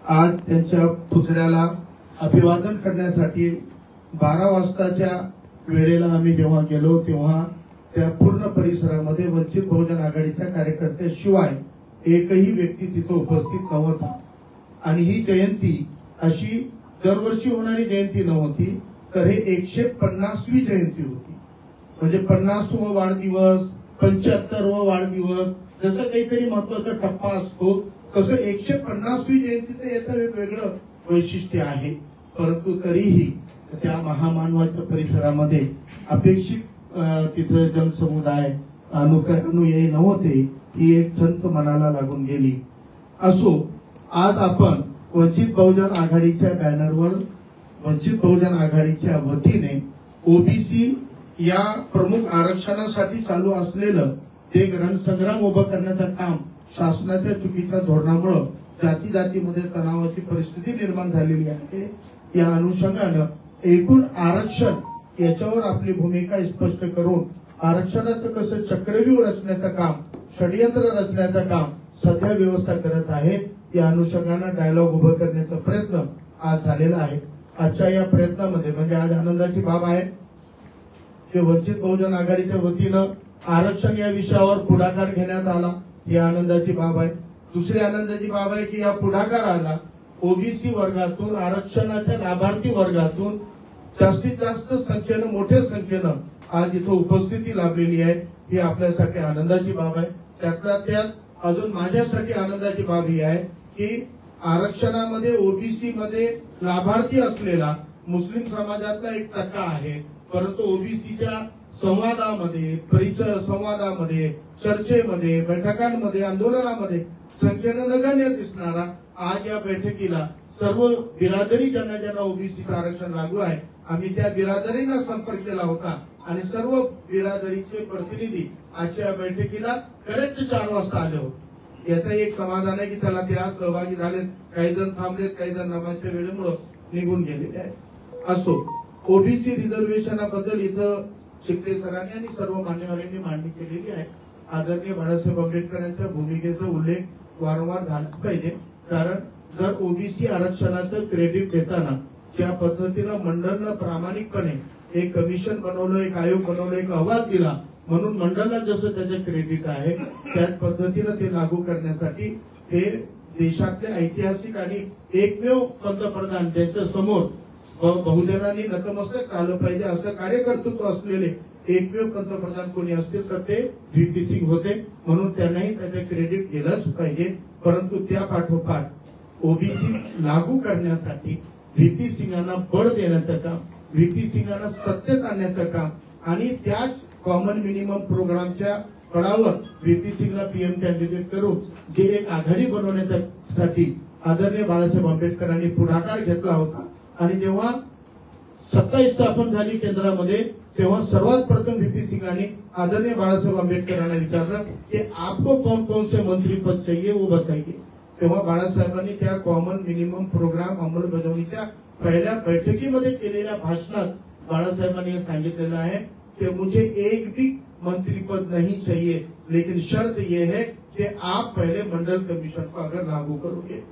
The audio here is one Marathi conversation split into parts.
आज त्यांच्या पुतळ्याला अभिवादन करण्यासाठी 12 वाजताच्या वेळेला आम्ही जेव्हा गेलो तेव्हा त्या पूर्ण परिसरामध्ये वंचित बहुजन आघाडीच्या कार्यकर्त्याशिवाय एकही व्यक्ती तिथे उपस्थित नव्हता। आणि ही जयंती अशी दरवर्षी होणारी जयंती नव्हती, तर हे 150वी जयंती होती। म्हणजे 50वा वाढदिवस, 75वा वाढदिवस, जसं काहीतरी महत्वाचा टप्पा असतो तसं 150वी जयंतीचं याचं वेगवेगळं वैशिष्ट्य आहे। परंतु तरीही त्या महामानवाच्या परिसरामध्ये अपेक्षित तिथे जनसमुदाय अनुयायी नव्हते, ही एक खंत मनाला लागून गेली। असो, आज आपण वंचित बहुजन आघाडीच्या बॅनरवर वंचित बहुजन आघाडीच्या वतीने ओबीसी या प्रमुख आरक्षणासाठी चालू असलेलं ते रणसंग्राम उभं करण्याचं काम शासनाच्या चुकीच्या धोरणामुळे जाती जातीमध्ये तणावाची परिस्थिती निर्माण झालेली आहे। या अनुषंगानं एकूण आरक्षण याच्यावर आपली भूमिका स्पष्ट करून आरक्षणाचं कसं चक्रव्यूह रचण्याचं काम, षडयंत्र रचण्याचं काम सध्या व्यवस्था करत आहे। या अनुषंगानं डायलॉग उभं करण्याचा प्रयत्न आज झालेला आहे। आजच्या या प्रयत्नामध्ये म्हणजे आज आनंदाची बाब आहे की वंचित बहुजन आघाडीच्या वतीनं आरक्षण या विषयावर पुढाकार घेण्यात आला, ही आनंदाची बाब आहे। दुसरी आनंदाची बाब आहे की या पुढाकाराला ओबीसी वर्गातून, आरक्षणाच्या लाभार्थी वर्गातून जास्तीत जास्त संख्येनं, मोठ्या संख्येनं आज इथं उपस्थिती लाभलेली आहे, ही आपल्यासाठी आनंदाची बाब आहे। त्यातल्या त्यात अजून माझ्यासाठी आनंदाची बाब ही आहे की आरक्षणामध्ये ओबीसी मध्ये लाभार्थी असलेला मुस्लिम समाजातला 1% आहे, परंतु ओबीसीच्या संवादामध्ये, परिचय संवादामध्ये, चर्चेमध्ये, बैठकांमध्ये, आंदोलनामध्ये संख्येनं नगण्य दिसणारा आज या बैठकीला सर्व बिरादरी ज्यांना ओबीसीचं आरक्षण लागू आहे, आम्ही त्या बिरादरींना संपर्क केला होता आणि सर्व बिरादरीचे प्रतिनिधी आजच्या बैठकीला करेक्ट 4 वाजता आले होते। याचं एक समाधान आहे की चला ते आज सहभागी झालेत, काही जण थांबलेत, काही जण नमाजच्या वेळेमुळे निघून गेलेले आहेत। असो, ओबीसी रिझर्वेशनाबद्दल इथं शिंदे सरांनी आणि सर्व मान्यवरांनी मांडणी केलेली आहे। आदरणीय बाळासाहेब आंबेडकरांच्या भूमिकेचा उल्लेख वारंवार झाला पाहिजे, कारण जर ओबीसी आरक्षणाचं क्रेडिट देताना ज्या पद्धतीनं मंडळनं प्रामाणिकपणे एक कमिशन बनवलं, एक आयोग बनवलं, एक अहवाल दिला, म्हणून मंडळाला जसं त्याचे क्रेडिट आहे त्याच पद्धतीनं ते लागू करण्यासाठी हे देशातले ऐतिहासिक आणि एकमेव पंतप्रधान ज्यांच्या समोर बहुजनांनी नतमस्तक झालं पाहिजे असं कार्यकर्तृत्व असलेले एकमेव पंतप्रधान कोणी असतील तर ते व्हीपी सिंग होते, म्हणून त्यांनाही त्याचे क्रेडिट गेलंच पाहिजे। परंतु त्या पाठोपाठ ओबीसी लागू करण्यासाठी व्हीपी सिंगांना बळ देण्याचं काम, व्हीपी सिंगांना सत्तेत आणण्याचं काम आणि त्याच कॉमन मिनिमम प्रोग्रामच्या बळावर व्हीपी सिंगला पीएम कॅन्डिडेट करून जे एक आघाडी बनवण्यासाठी आदरणीय बाळासाहेब आंबेडकरांनी पुढाकार घेतला होता। आणि जेव्हा सत्ता स्थापन झाली केंद्रामध्ये तेव्हा सर्वात प्रथम व्हीपी सिंगांनी आदरणीय बाळासाहेब आंबेडकरांना विचारलं की आपको कौन कौन से मंत्री पद चाहिए वो बताइए। तेव्हा बाळासाहेबांनी त्या कॉमन मिनिमम प्रोग्राम अंमलबजावणीच्या पहिल्या बैठकीमध्ये केलेल्या भाषणात बाळासाहेबांनी सांगितलेलं आहे कि मुझे एक भी मंत्री पद नहीं चाहिए, लेकिन शर्त यह है कि आप पहले मंडल कमिशन को अगर लागू करोगे।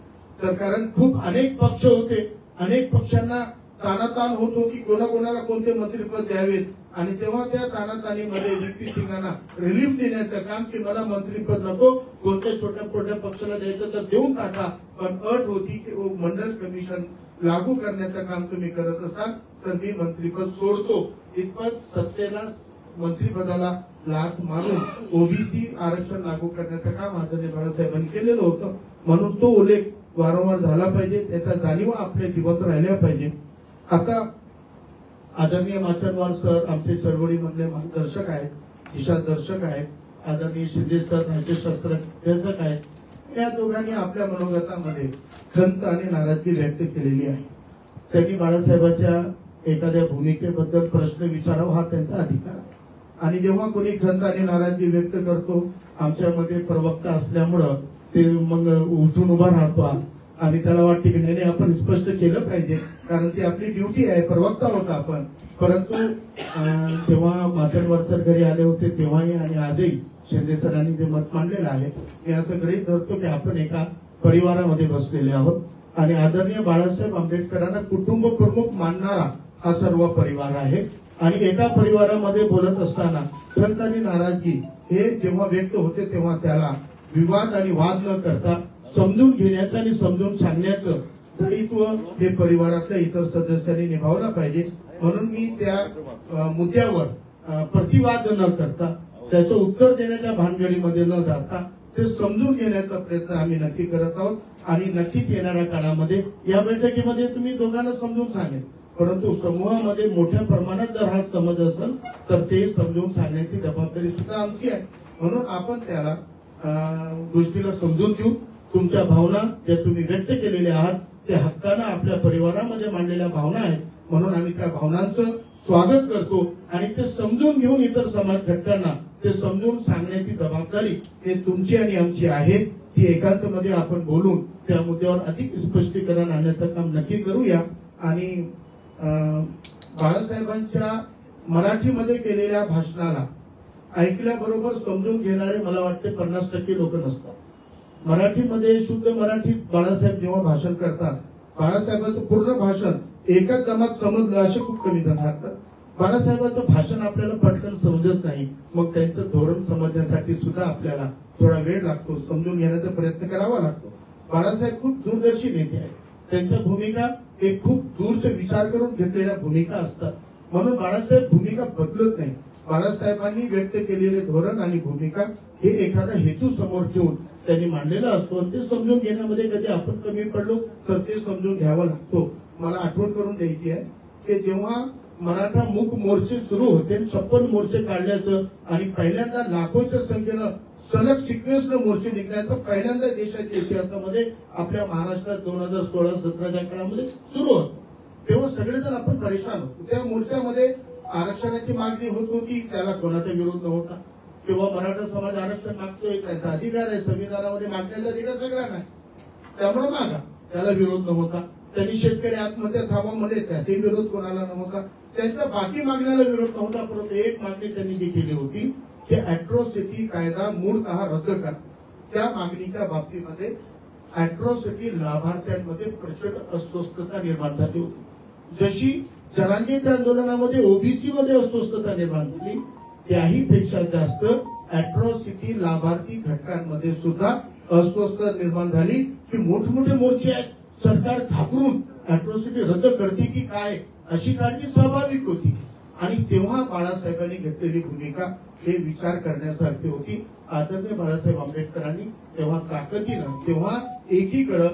तर कारण खूप अनेक पक्ष होते, अनेक पक्षांना तानातान होतो की कोणाकोणाला कोणते मंत्रीपद द्यावेत आणि तेव्हा त्या तानातानीमध्ये व्हीपी सिंगांना रिलीफ देण्याचं काम की मला मंत्रीपद नको, कोणत्या छोट्या पक्षाला द्यायचं तर देऊन टाका, पण अट होती की मंडल कमिशन लागू करण्याचं काम तुम्ही करत असाल तर मी मंत्रीपद सोडतो। इतपत सत्तेला, मंत्रिपदाला लाथ मारून ओबीसी आरक्षण लागू करण्याचं काम आदरणीय बाळासाहेबांनी केलेलं होतं, म्हणून तो उल्लेख वारंवार झाला पाहिजे, त्याचा जाणीव आपल्या जिवंत राहिल्या पाहिजे। आता आदरणीय माचनवार सर आमचे चळवळीमधले मार्गदर्शक आहेत, दिशादर्शक आहेत, आदरणीय शिंदे सर राज्यशास्त्र अभ्यासक आहेत। या दोघांनी आपल्या मनोगतामध्ये खंत आणि नाराजगी व्यक्त केलेली आहे। त्यांनी बाळासाहेबांच्या एखाद्या भूमिकेबद्दल प्रश्न विचारावा हा त्यांचा अधिकार आहे आणि जेव्हा कोणी खंत आणि नाराजगी व्यक्त करतो, आमच्यामध्ये प्रवक्ता असल्यामुळं ते मग उठून उभा राहतो आणि त्याला वाटते की नाही आपण स्पष्ट केलं पाहिजे, कारण ती आपली ड्युटी आहे, प्रवक्ता होता आपण। परंतु तेव्हा माचनवार सर घरी आले होते तेव्हाही आणि आजही शिंदे सरांनी जे मत मांडलेलं आहे मी असं गृहीत धरतो की आपण एका परिवारामध्ये बसलेले आहोत आणि आदरणीय बाळासाहेब आंबेडकरांना कुटुंब प्रमुख मानणारा हा सर्व परिवार आहे. आणि एका परिवारामध्ये बोलत असताना खंत आणि नाराजगी हे जेव्हा व्यक्त होते तेव्हा त्याला विवाद आणि वाद न करता समजून घेण्याचं आणि समजून सांगण्याचं दायित्व हे परिवारातल्या इतर सदस्यांनी निभावलं पाहिजे. म्हणून मी त्या मुद्द्यावर प्रतिवाद न करता त्याचं उत्तर देण्याच्या भानगडीमध्ये न जाता ते समजून घेण्याचा प्रयत्न आम्ही नक्की करत आहोत. आणि नक्कीच येणाऱ्या काळामध्ये या बैठकीमध्ये तुम्ही दोघांना समजून सांगेल, परंतु समूहामध्ये मोठ्या प्रमाणात जर हा समज असेल तर ते समजून सांगण्याची जबाबदारी सुद्धा आमची आहे. म्हणून आपण त्याला गोष्टीला समजून घेऊ. तुमच्या भावना ज्या तुम्ही व्यक्त केलेल्या आहात ते हक्कानं आपल्या परिवारामध्ये मांडलेल्या भावना आहेत, म्हणून आम्ही त्या भावनांचं स्वागत करतो. आणि ते समजून घेऊन इतर समाज घटकांना ते समजून सांगण्याची जबाबदारी हे तुमची आणि आमची आहे. ती एकांतमध्ये आपण बोलून त्या मुद्द्यावर अधिक स्पष्टीकरण आणण्याचं काम नक्की करूया. आणि बाळासाहेबांच्या मराठीमध्ये केलेल्या भाषणाला ऐकल्याबरोबर समजून घेणारे मला वाटते 50% लोक नसतात. मराठीमध्ये शुद्ध मराठीत बाळासाहेब जेव्हा भाषण करतात, बाळासाहेबांचं पूर्ण भाषण एकाच दमात समजलं असे खूप कमी जण राहतात. बाळासाहेबांचं भाषण आपल्याला पटकन समजत नाही, मग त्यांचं धोरण समजण्यासाठी सुद्धा आपल्याला थोडा वेळ लागतो, समजून घेण्याचा प्रयत्न करावा लागतो. बाळासाहेब खूप दूरदर्शी नेते आहेत. त्यांच्या भूमिका हे खूप दूरचे विचार करून घेतलेल्या भूमिका असतात. म्हणून बाळासाहेब भूमिका बदलत नाही. बाळासाहेबांनी व्यक्त केलेले धोरण आणि भूमिका हे एखादा हेतू समोर ठेवून त्यांनी मांडलेला असतो. आणि ते समजून घेण्यामध्ये कधी आपण कमी पडलो तर ते समजून घ्यावं लागतो. मला आठवण करून द्यायची आहे की जेव्हा मराठा मूक मोर्चे सुरू होते, 56 मोर्चे काढल्याचं आणि पहिल्यांदा लाखोच्या संख्येनं सलग सिक्वेन्सनं मोर्चे निघण्याचं पहिल्यांदा देशाच्या इतिहासामध्ये आपल्या महाराष्ट्रात 2016-17च्या काळामध्ये सुरू होतं. तेव्हा सगळेजण आपण परेशान होतो. त्या मोर्चामध्ये आरक्षणाची मागणी होत होती, त्याला कोणाचा विरोध नव्हता. किंवा मराठा समाज आरक्षण मागतोय, त्याचा अधिकार आहे, संविधानामध्ये मागण्याचा अधिकार सगळ्यांना आहे, त्यामुळे मागा, त्याला विरोध नव्हता. त्यांनी शेतकरी आत्महत्या थांबवा म्हणले, त्याचाही विरोध कोणाला नव्हता. त्यांच्या बाकी मागण्याला विरोध नव्हता, परंतु एक मागणी त्यांनी जी केली होती की अॅट्रॉसिटी कायदा मूळतः रद्द करा. त्या मागणीच्या बाबतीमध्ये अॅट्रॉसिटी लाभार्थ्यांमध्ये प्रचंड अस्वस्थता निर्माण झाली होती. जशी जरांगेच्या आंदोलनामध्ये ओबीसी मध्ये अस्वस्थता निर्माण झाली, त्याही पेक्षा जास्त अॅट्रॉसिटी लाभार्थी घटकांमध्ये सुद्धा अस्वस्थता निर्माण झाली की मोठमोठे मोर्चे आहेत, सरकार घाबरून अॅट्रॉसिटी रद्द करते की काय अशी काळजी स्वाभाविक होती. आणि तेव्हा बाळासाहेबांनी घेतलेली भूमिका हे विचार करण्यासारखी होती. आदरणीय बाळासाहेब आंबेडकरांनी तेव्हा ताकदीनं, तेव्हा एकीकडं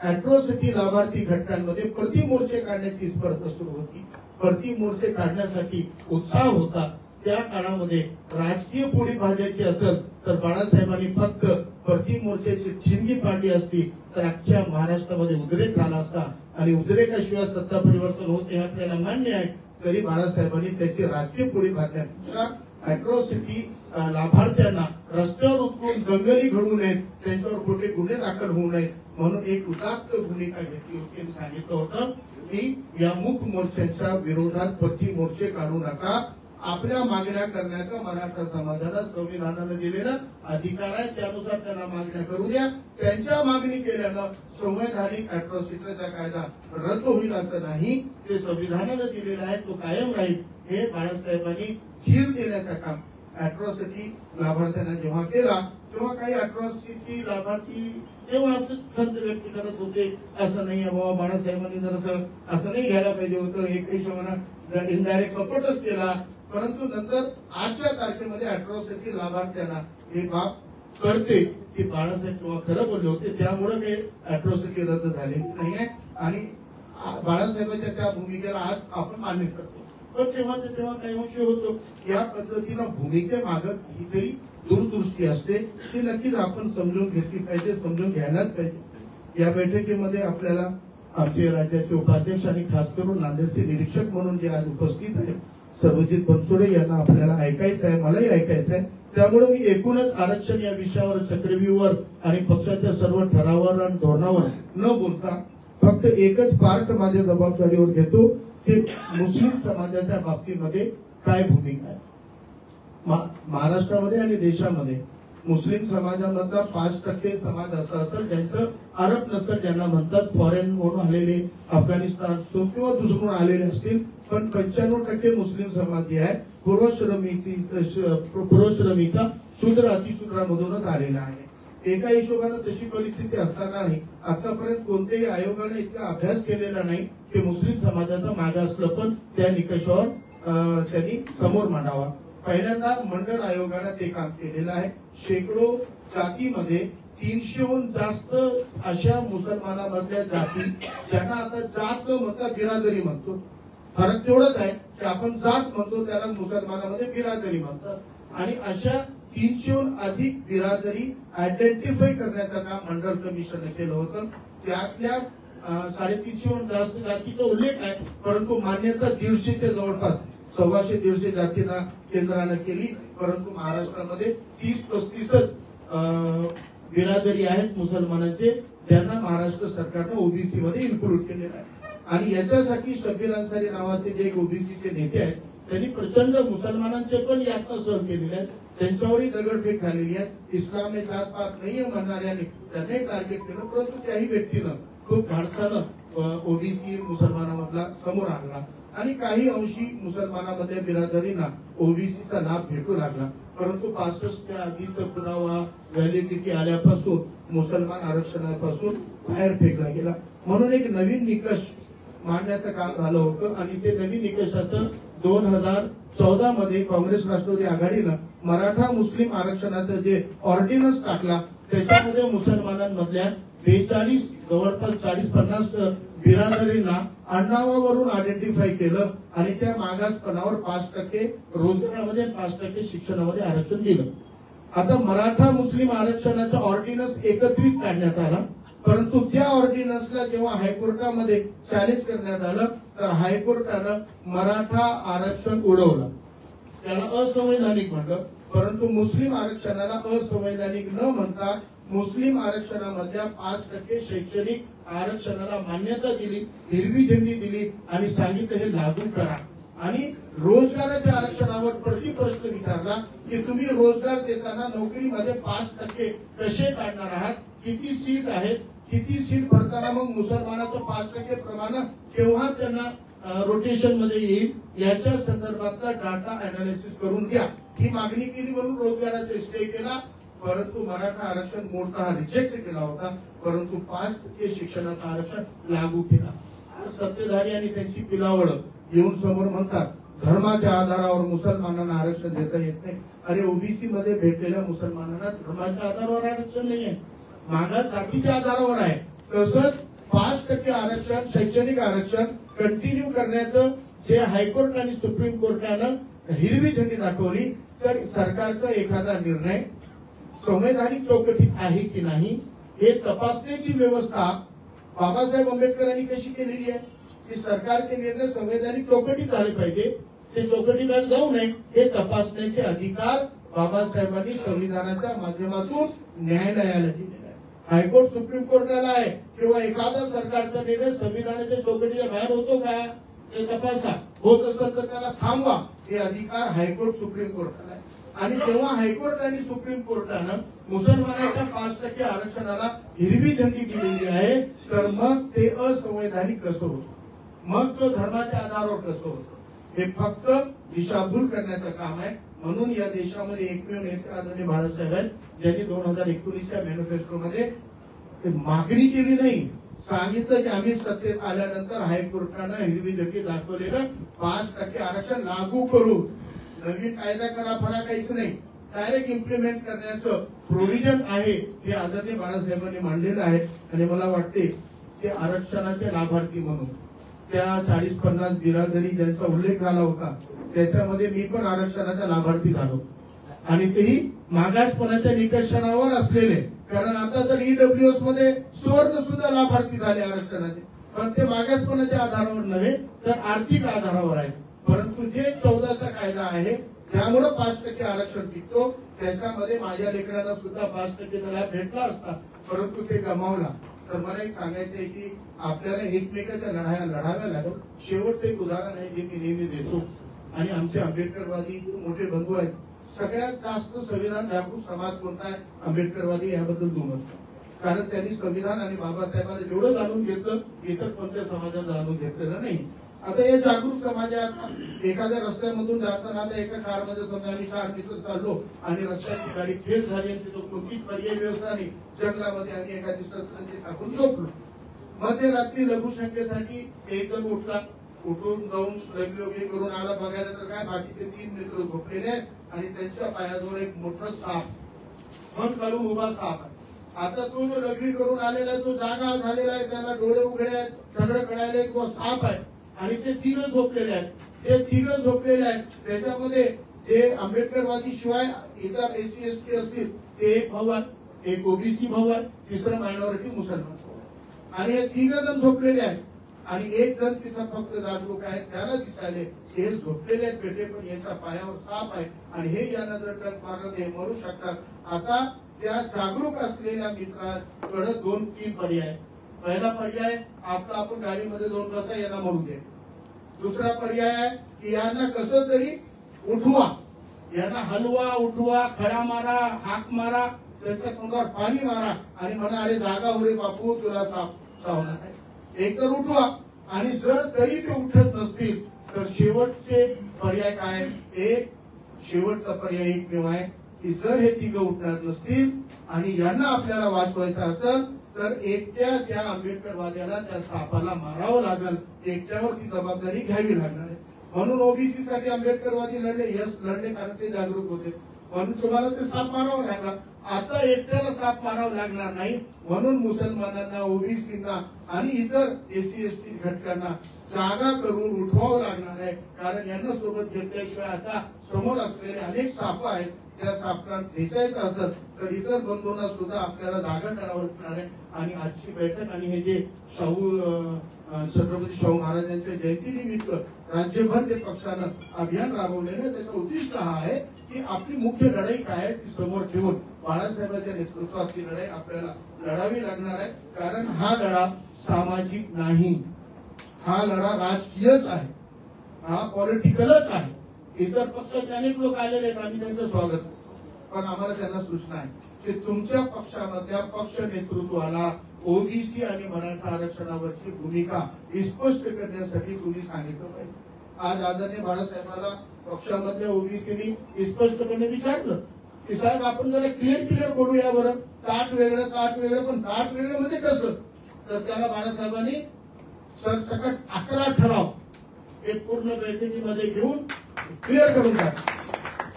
अॅट्रॉसिटी लाभार्थी घटकांमध्ये प्रति मोर्चे काढण्याची स्पर्धा सुरू होती, प्रति मोर्चे काढण्यासाठी उत्साह होता. त्या काळामध्ये राजकीय पोळी भाजायची असेल तर बाळासाहेबांनी फक्त प्रति मोर्चाची ठिणगी पाडली असती तर अख्ख्या महाराष्ट्रामध्ये उद्रेक झाला असता. आणि उद्रेकाशिवाय सत्ता परिवर्तन होत हे आपल्याला मान्य आहे. तरी बाळासाहेबांनी त्याची राजकीय पोळी भाजण्यापेक्षा अॅट्रॉसिटी लाभार्थ्यांना रस्त्यावर उतरून दंगली घडवू नयेत, त्यांच्यावर कुठे गुन्हे दाखल होऊ नयेत म्हणून एक उदात्त भूमिका घेतली होती आणि सांगितलं होतं की या मूक मोर्चांच्या विरोधात प्रति मोर्चे काढू नका. आपल्या मागण्या करण्याचा मराठा समाजाला संविधानाने दिलेला अधिकार आहे, त्यानुसार त्यांना मागण्या करू द्या. त्यांच्या मागणी केल्यानं संवैधानिक अॅट्रॉसिटीचा कायदा रद्द होईल असं नाही, ते संविधानाने दिलेला आहे, तो कायम राहील. हे बाळासाहेबांनी धीर देण्याचं काम अॅट्रॉसिटी लाभार्थ्यांना जेव्हा केला तेव्हा काही अॅट्रॉसिटी लाभार्थी तेव्हा असं खंत व्यक्त करत होते, असं नाही बाबा बाळासाहेबांनी जर असं नाही घ्यायला पाहिजे होतं, एक हिशोबाने इनडायरेक्ट सपोर्टच केला. परंतु नंतर आजच्या तारखेमध्ये अॅट्रॉसिटी लाभार्थ्यांना हे बाब कळते की बाळासाहेब तेव्हा खरं बोलले होते, त्यामुळे काही अॅट्रॉसिटी रद्द झालेली नाही आहे. आणि बाळासाहेबांच्या त्या भूमिकेला आज आपण मान्य करतो. पण तेव्हा काही अंश होतो या पद्धतीनं भूमिकेमागं काहीतरी दूरदृष्टी असते, ती नक्कीच आपण समजून घेतली पाहिजे, समजून घ्यायलाच पाहिजे. या बैठकीमध्ये आपल्याला आमचे राज्याचे उपाध्यक्ष आणि खास करून नांदेडचे निरीक्षक म्हणून जे आज उपस्थित आहेत सर्वजित बनसोडे यांना आपल्याला ऐकायचं आहे, मलाही ऐकायचं आहे. त्यामुळे मी एकूणच आरक्षण या विषयावर चक्रव्यूहावर आणि पक्षाच्या सर्व ठरावावर आणि धोरणावर न बोलता फक्त एकच पार्ट माझ्या जबाबदारीवर घेतो की मुस्लिम समाजाच्या बाबतीमध्ये काय भूमिका आहे महाराष्ट्रामध्ये आणि देशामध्ये. मुस्लिम समाजामधला 5% समाज असा असेल ज्यांचं अरब नसल ज्यांना म्हणतात, फॉरेन म्हणून आलेले, अफगाणिस्तान किंवा दुसरून आलेले असतील, पण 95% मुस्लिम समाज जे आहे पूर्वश्रमीचा शूद्र अतिशूद्रामधूनच आलेला आहे. एका हिशोबानं तशी परिस्थिती असतानाही आतापर्यंत कोणत्याही आयोगाने इतका अभ्यास केलेला नाही की मुस्लिम समाजाचा मागासलं पण त्या निकषावर त्यांनी समोर मांडावा. पहिल्यांदा मंडळ आयोगाने ते काम केलेलं आहे. शेकडो जातीमध्ये 300हून जास्त अशा मुसलमानामधल्या जाती ज्यांना आता जात न म्हणता बिरादरी म्हणतो. फरक तेवढाच आहे की आपण जात म्हणतो त्याला मुसलमानामध्ये बिरादरी म्हणतात. आणि अशा 300हून अधिक बिरादरी आयडेंटिफाय करण्याचं काम मंडळ कमिशनने केलं होतं. त्यातल्या 350हून जास्त जातीचा उल्लेख आहे, परंतु मान्यता 150च्या जवळपास 125-150 जातींना केंद्रानं केली. परंतु महाराष्ट्रामध्ये 30-35 बिरादरी आहेत मुसलमानांचे ज्यांना महाराष्ट्र सरकारनं ओबीसी मध्ये इन्क्लूड केलेलं आहे. आणि याच्यासाठी शब्बीर अन्सारी नावाचे जे ओबीसीचे नेते आहेत त्यांनी प्रचंड मुसलमानांचे पण यातना सहन केलेले आहेत. त्यांच्यावरही दगडफेक झालेली आहे. इस्लाम में जात पात नाहीये म्हणणाऱ्याने त्यांनी टार्गेट केलं, परंतु त्याही व्यक्तीनं खूप धाडसानं ओबीसी मुसलमानामधला समोर आणला आणि काही अंशी मुसलमानामध्ये बिरादरींना ओबीसीचा लाभ भेटू लागला. परंतु 65च्या आधीचा पुरावा व्हॅलिडिटी आल्यापासून मुसलमान आरक्षणापासून बाहेर फेकला गेला. म्हणून एक नवीन निकष मांडण्याचं काम झालं होतं आणि ते नवीन निकषाचं 2014 मध्ये काँग्रेस राष्ट्रवादी आघाडीनं मराठा मुस्लिम आरक्षणाचं जे ऑर्डिनन्स टाकला त्याच्यामध्ये मुसलमानांमधल्या 42 जवळपास 40-50 बिरादरींना आडनावावरून आयडेंटिफाय केलं आणि त्या मागासपणावर 5% रोजगारामध्ये 5% शिक्षणामध्ये आरक्षण दिलं. आता मराठा मुस्लिम आरक्षणाचा ऑर्डिनन्स एकत्रित काढण्यात आला, परंतु त्या ऑर्डिनन्सला जेव्हा हायकोर्टामध्ये चॅलेंज करण्यात आलं तर हायकोर्टानं मराठा आरक्षण उडवलं, त्याला असंवैधानिक म्हटलं. परंतु मुस्लिम आरक्षणाला असंवैधानिक न म्हणता मुस्लिम आरक्षणामधल्या 5% शैक्षणिक आरक्षणाला मान्यता दिली, हिरवी झेंडी दिली आणि सांगितलं हे लागू करा. आणि रोजगाराच्या आरक्षणावर प्रश्न विचारला की तुम्ही रोजगार देताना नोकरीमध्ये 5% कसे काढणार आहात, किती सीट आहेत, किती सीट भरताना मग मुसलमानाचं 5% प्रमाण केव्हा त्यांना रोटेशन मध्ये येईल याच्या संदर्भातला डाटा अनालिसिस करून द्या ही मागणी केली. म्हणून रोजगाराचा स्टे केला, परंतु मराठा आरक्षण मोठा रिजेक्ट केला होता. परंतु 5% शिक्षणाचं आरक्षण लागू केला. सत्तेधारी आणि त्यांची पिलावळ येऊन समोर म्हणतात धर्माच्या आधारावर मुसलमानांना आरक्षण देता येत नाही. अरे ओबीसी मध्ये भेटलेल्या मुसलमानांना धर्माच्या आधारावर आरक्षण नाहीये, मागास जातीच्या आधारावर आहे. तसंच 5% आरक्षण शैक्षणिक आरक्षण कंटिन्यू करण्याचं जे हायकोर्ट आणि सुप्रीम कोर्टानं हिरवी झेंडी दाखवली तर सरकारचा एखादा निर्णय संवैधानिक चौकटीत आहे की नाही हे तपासण्याची व्यवस्था बाबासाहेब आंबेडकरांनी कशी केलेली आहे की सरकारचे निर्णय संवैधानिक चौकटीत झाले पाहिजे, ते चौकटीबाहेर जाऊ नये हे तपासण्याचे अधिकार बाबासाहेबांनी संविधानाच्या माध्यमातून न्यायालयाला दिलेला आहे. हायकोर्ट सुप्रीम कोर्टाला आहे किंवा एखादा सरकारचा निर्णय संविधानाच्या चौकटीच्या बाहेर होतो का ते तपासा, होत असेल तर त्याला थांबवा हे अधिकार हायकोर्ट सुप्रीम कोर्टाला आहे. आणि जेव्हा हायकोर्ट आणि सुप्रीम कोर्टानं मुसलमानाच्या 5% आरक्षणाला हिरवी झेंडी दिलेली आहे तर मग ते असंवैधानिक कसं होतं, मग तो धर्माच्या आधारावर कसं होतं, हे फक्त दिशाभूल करण्याचं काम आहे. म्हणून या देशामध्ये एकमेव नेते आदरणीय बाळासाहेब आहेत ज्यांनी 2019च्या मॅनिफेस्टोमध्ये मागणी केली नाही, सांगितलं की आम्ही सत्तेत आल्यानंतर हायकोर्टानं हिरवी झेंडी दाखवलेलं 5% आरक्षण लागू करू, नवीन कायदा करा फरा काहीच नाही, डायरेक्ट इम्प्लिमेंट करण्याचं प्रोव्हिजन आहे हे आदरणीय बाळासाहेबांनी मांडलेलं आहे. आणि मला वाटते ते आरक्षणाचे लाभार्थी म्हणून त्या 40-50 बिरादरी ज्यांचा उल्लेख झाला होता त्याच्यामध्ये मी पण आरक्षणाचा लाभार्थी झालो आणि तेही मागासपणाच्या निकषावर असलेले. कारण आता तर ईडब्ल्यूएस मध्ये सुवर्ण सुद्धा लाभार्थी झाले आरक्षणाचे, पण ते मागासपणाच्या आधारावर नव्हे तर आर्थिक आधारावर आहे. परंतु जे 14चा कायदा आहे त्यामुळे 5% आरक्षण टिकतो, त्याच्यामध्ये माझ्या लेकरांना सुद्धा 5% लाभ भेटला असता, परंतु ते गमावला. तर मला एक सांगायचं आहे की आपल्याला एकमेकाच्या लढाया लढाव्या लागल. शेवटचं एक उदाहरण आहे जे मी नेहमी देतो आणि आमचे आंबेडकरवादी मोठे बंधू आहेत सगळ्यात जास्त संविधान जागरूक समाज कोणता आहे? आंबेडकरवादी. याबद्दल दुमत, कारण त्यांनी संविधान आणि बाबासाहेबांना जेवढं जाणून घेतलं इतर कोणत्या समाजाला जाणून घेतलेलं नाही. आता हे जागरूक समाज आहे. आता एखाद्या रस्त्यामधून जाताना आता एका कारमध्ये समजा आम्ही 4 मित्र चाललो आणि रस्त्याची गाडी फेल झाली आणि तिथं कोणतीच पर्याय व्यवस्था नाही, जंगलामध्ये आम्ही एखादी शस्त्रांची टाकून झोपलो. मध्यरात्री लघुशंकेसाठी एक जण उठला, उठून जाऊन लघवी करून आला. बघायला तर काय बाकीचे 3 मित्र झोपलेले आहेत आणि त्यांच्या पायाजवळ एक मोठा साप, मन काढून उभा साप आहे. आता तो जो लघवी करून आलेला आहे तो जागा झालेला आहे, त्याला डोळे उघडे आहेत, सगळं कळायला किंवा साप आहे आणि ते 3 झोपलेले आहेत. ते 3 झोपलेले आहेत. त्याच्यामध्ये जे आंबेडकरवादी शिवाय इतर एससी एसटी असतील ते एक भाऊ आहे, एक ओबीसी भाऊ आहे, तिसरं मायनॉरिटी मुसलमान आणि हे 3 जण झोपलेले आहेत आणि एक जण तिथं फक्त जागरूक आहे. त्याला दिसायले हे झोपलेले आहेत बेटे, पण याच्या पायावर साप आहे आणि हे यांना जर टंक मारलं हे मरू शकतात. आता त्या जागरूक असलेल्या मित्रांकडे 2-3 पर्याय. पहिला पर्याय आपला आपण गाडीमध्ये जाऊन बसा, यांना म्हणू दे. दुसरा पर्याय आहे की यांना कसं तरी उठवा, यांना हलवा, उठवा, खडा मारा, हाक मारा, त्यांच्या तोंडावर पाणी मारा आणि म्हणा अरे जागा हो रे बापू, तुला साप चावणार आहे. एक तर उठवा आणि जर तरी ते उठत नसतील तर शेवटचे पर्याय काय? एक शेवटचा पर्याय एकमेव आहे की जर हे 3 उठणार नसतील आणि यांना आपल्याला वाचवायचं असेल तर एकट्या त्या आंबेडकरवाद्याला त्या सापाला मारावं लागेल, एकट्यावर ती जबाबदारी घ्यावी लागणार आहे. म्हणून ओबीसी साठी आंबेडकरवादी लढले, यस लढले, कारण ते जागरूक होते. म्हणून तुम्हाला ते साप मारावं लागला. आता एकट्याला साप मारावं लागणार नाही, म्हणून मुसलमानांना, ओबीसींना आणि इतर एससी एसटी घटकांना जागा करून उठवावं लागणार आहे. कारण यांना सोबत घेतल्याशिवाय आता समोर असलेले अनेक साप आहेत, त्या सापांना भेटायचं असत तर इतर बंधूंना सुद्धा आपल्याला जागा करावं लागणार आहे. आणि आजची बैठक आणि हे जे छत्रपती शाहू महाराजांच्या जयंतीनिमित्त राज्यभर ते पक्षानं अभियान राबवलेलं, त्याचं उद्दिष्ट हा आहे की आपली मुख्य लढाई काय आहे ती समोर ठेवून बाळासाहेबांच्या नेतृत्वात ती लढाई आपल्याला लढावी लागणार आहे. कारण हा लढा सामाजिक नाही, हा लढा राजकीयच आहे, हा पॉलिटिकलच आहे. इतर पक्षाचे अनेक लोक आलेले आहेत, आम्ही त्यांचं स्वागत, पण आम्हाला त्यांना सूचना आहे की तुमच्या पक्षामधल्या पक्ष नेतृत्वाला ओबीसी आणि मराठा आरक्षणावरची भूमिका स्पष्ट करण्यासाठी तुम्ही सांगितलं पाहिजे. आज आदरणीय बाळासाहेबांना पक्षामधल्या ओबीसीनी स्पष्टपणे विचारलं की साहेब आपण जरा क्लिअर बोलूया बरं, ताट वेगळं पण ताट वेगळं म्हणजे कसं? तर त्याला बाळासाहेबांनी सरसकट 11 ठराव एक पूर्ण बैठकीमध्ये घेऊन क्लिअर करून टाकले.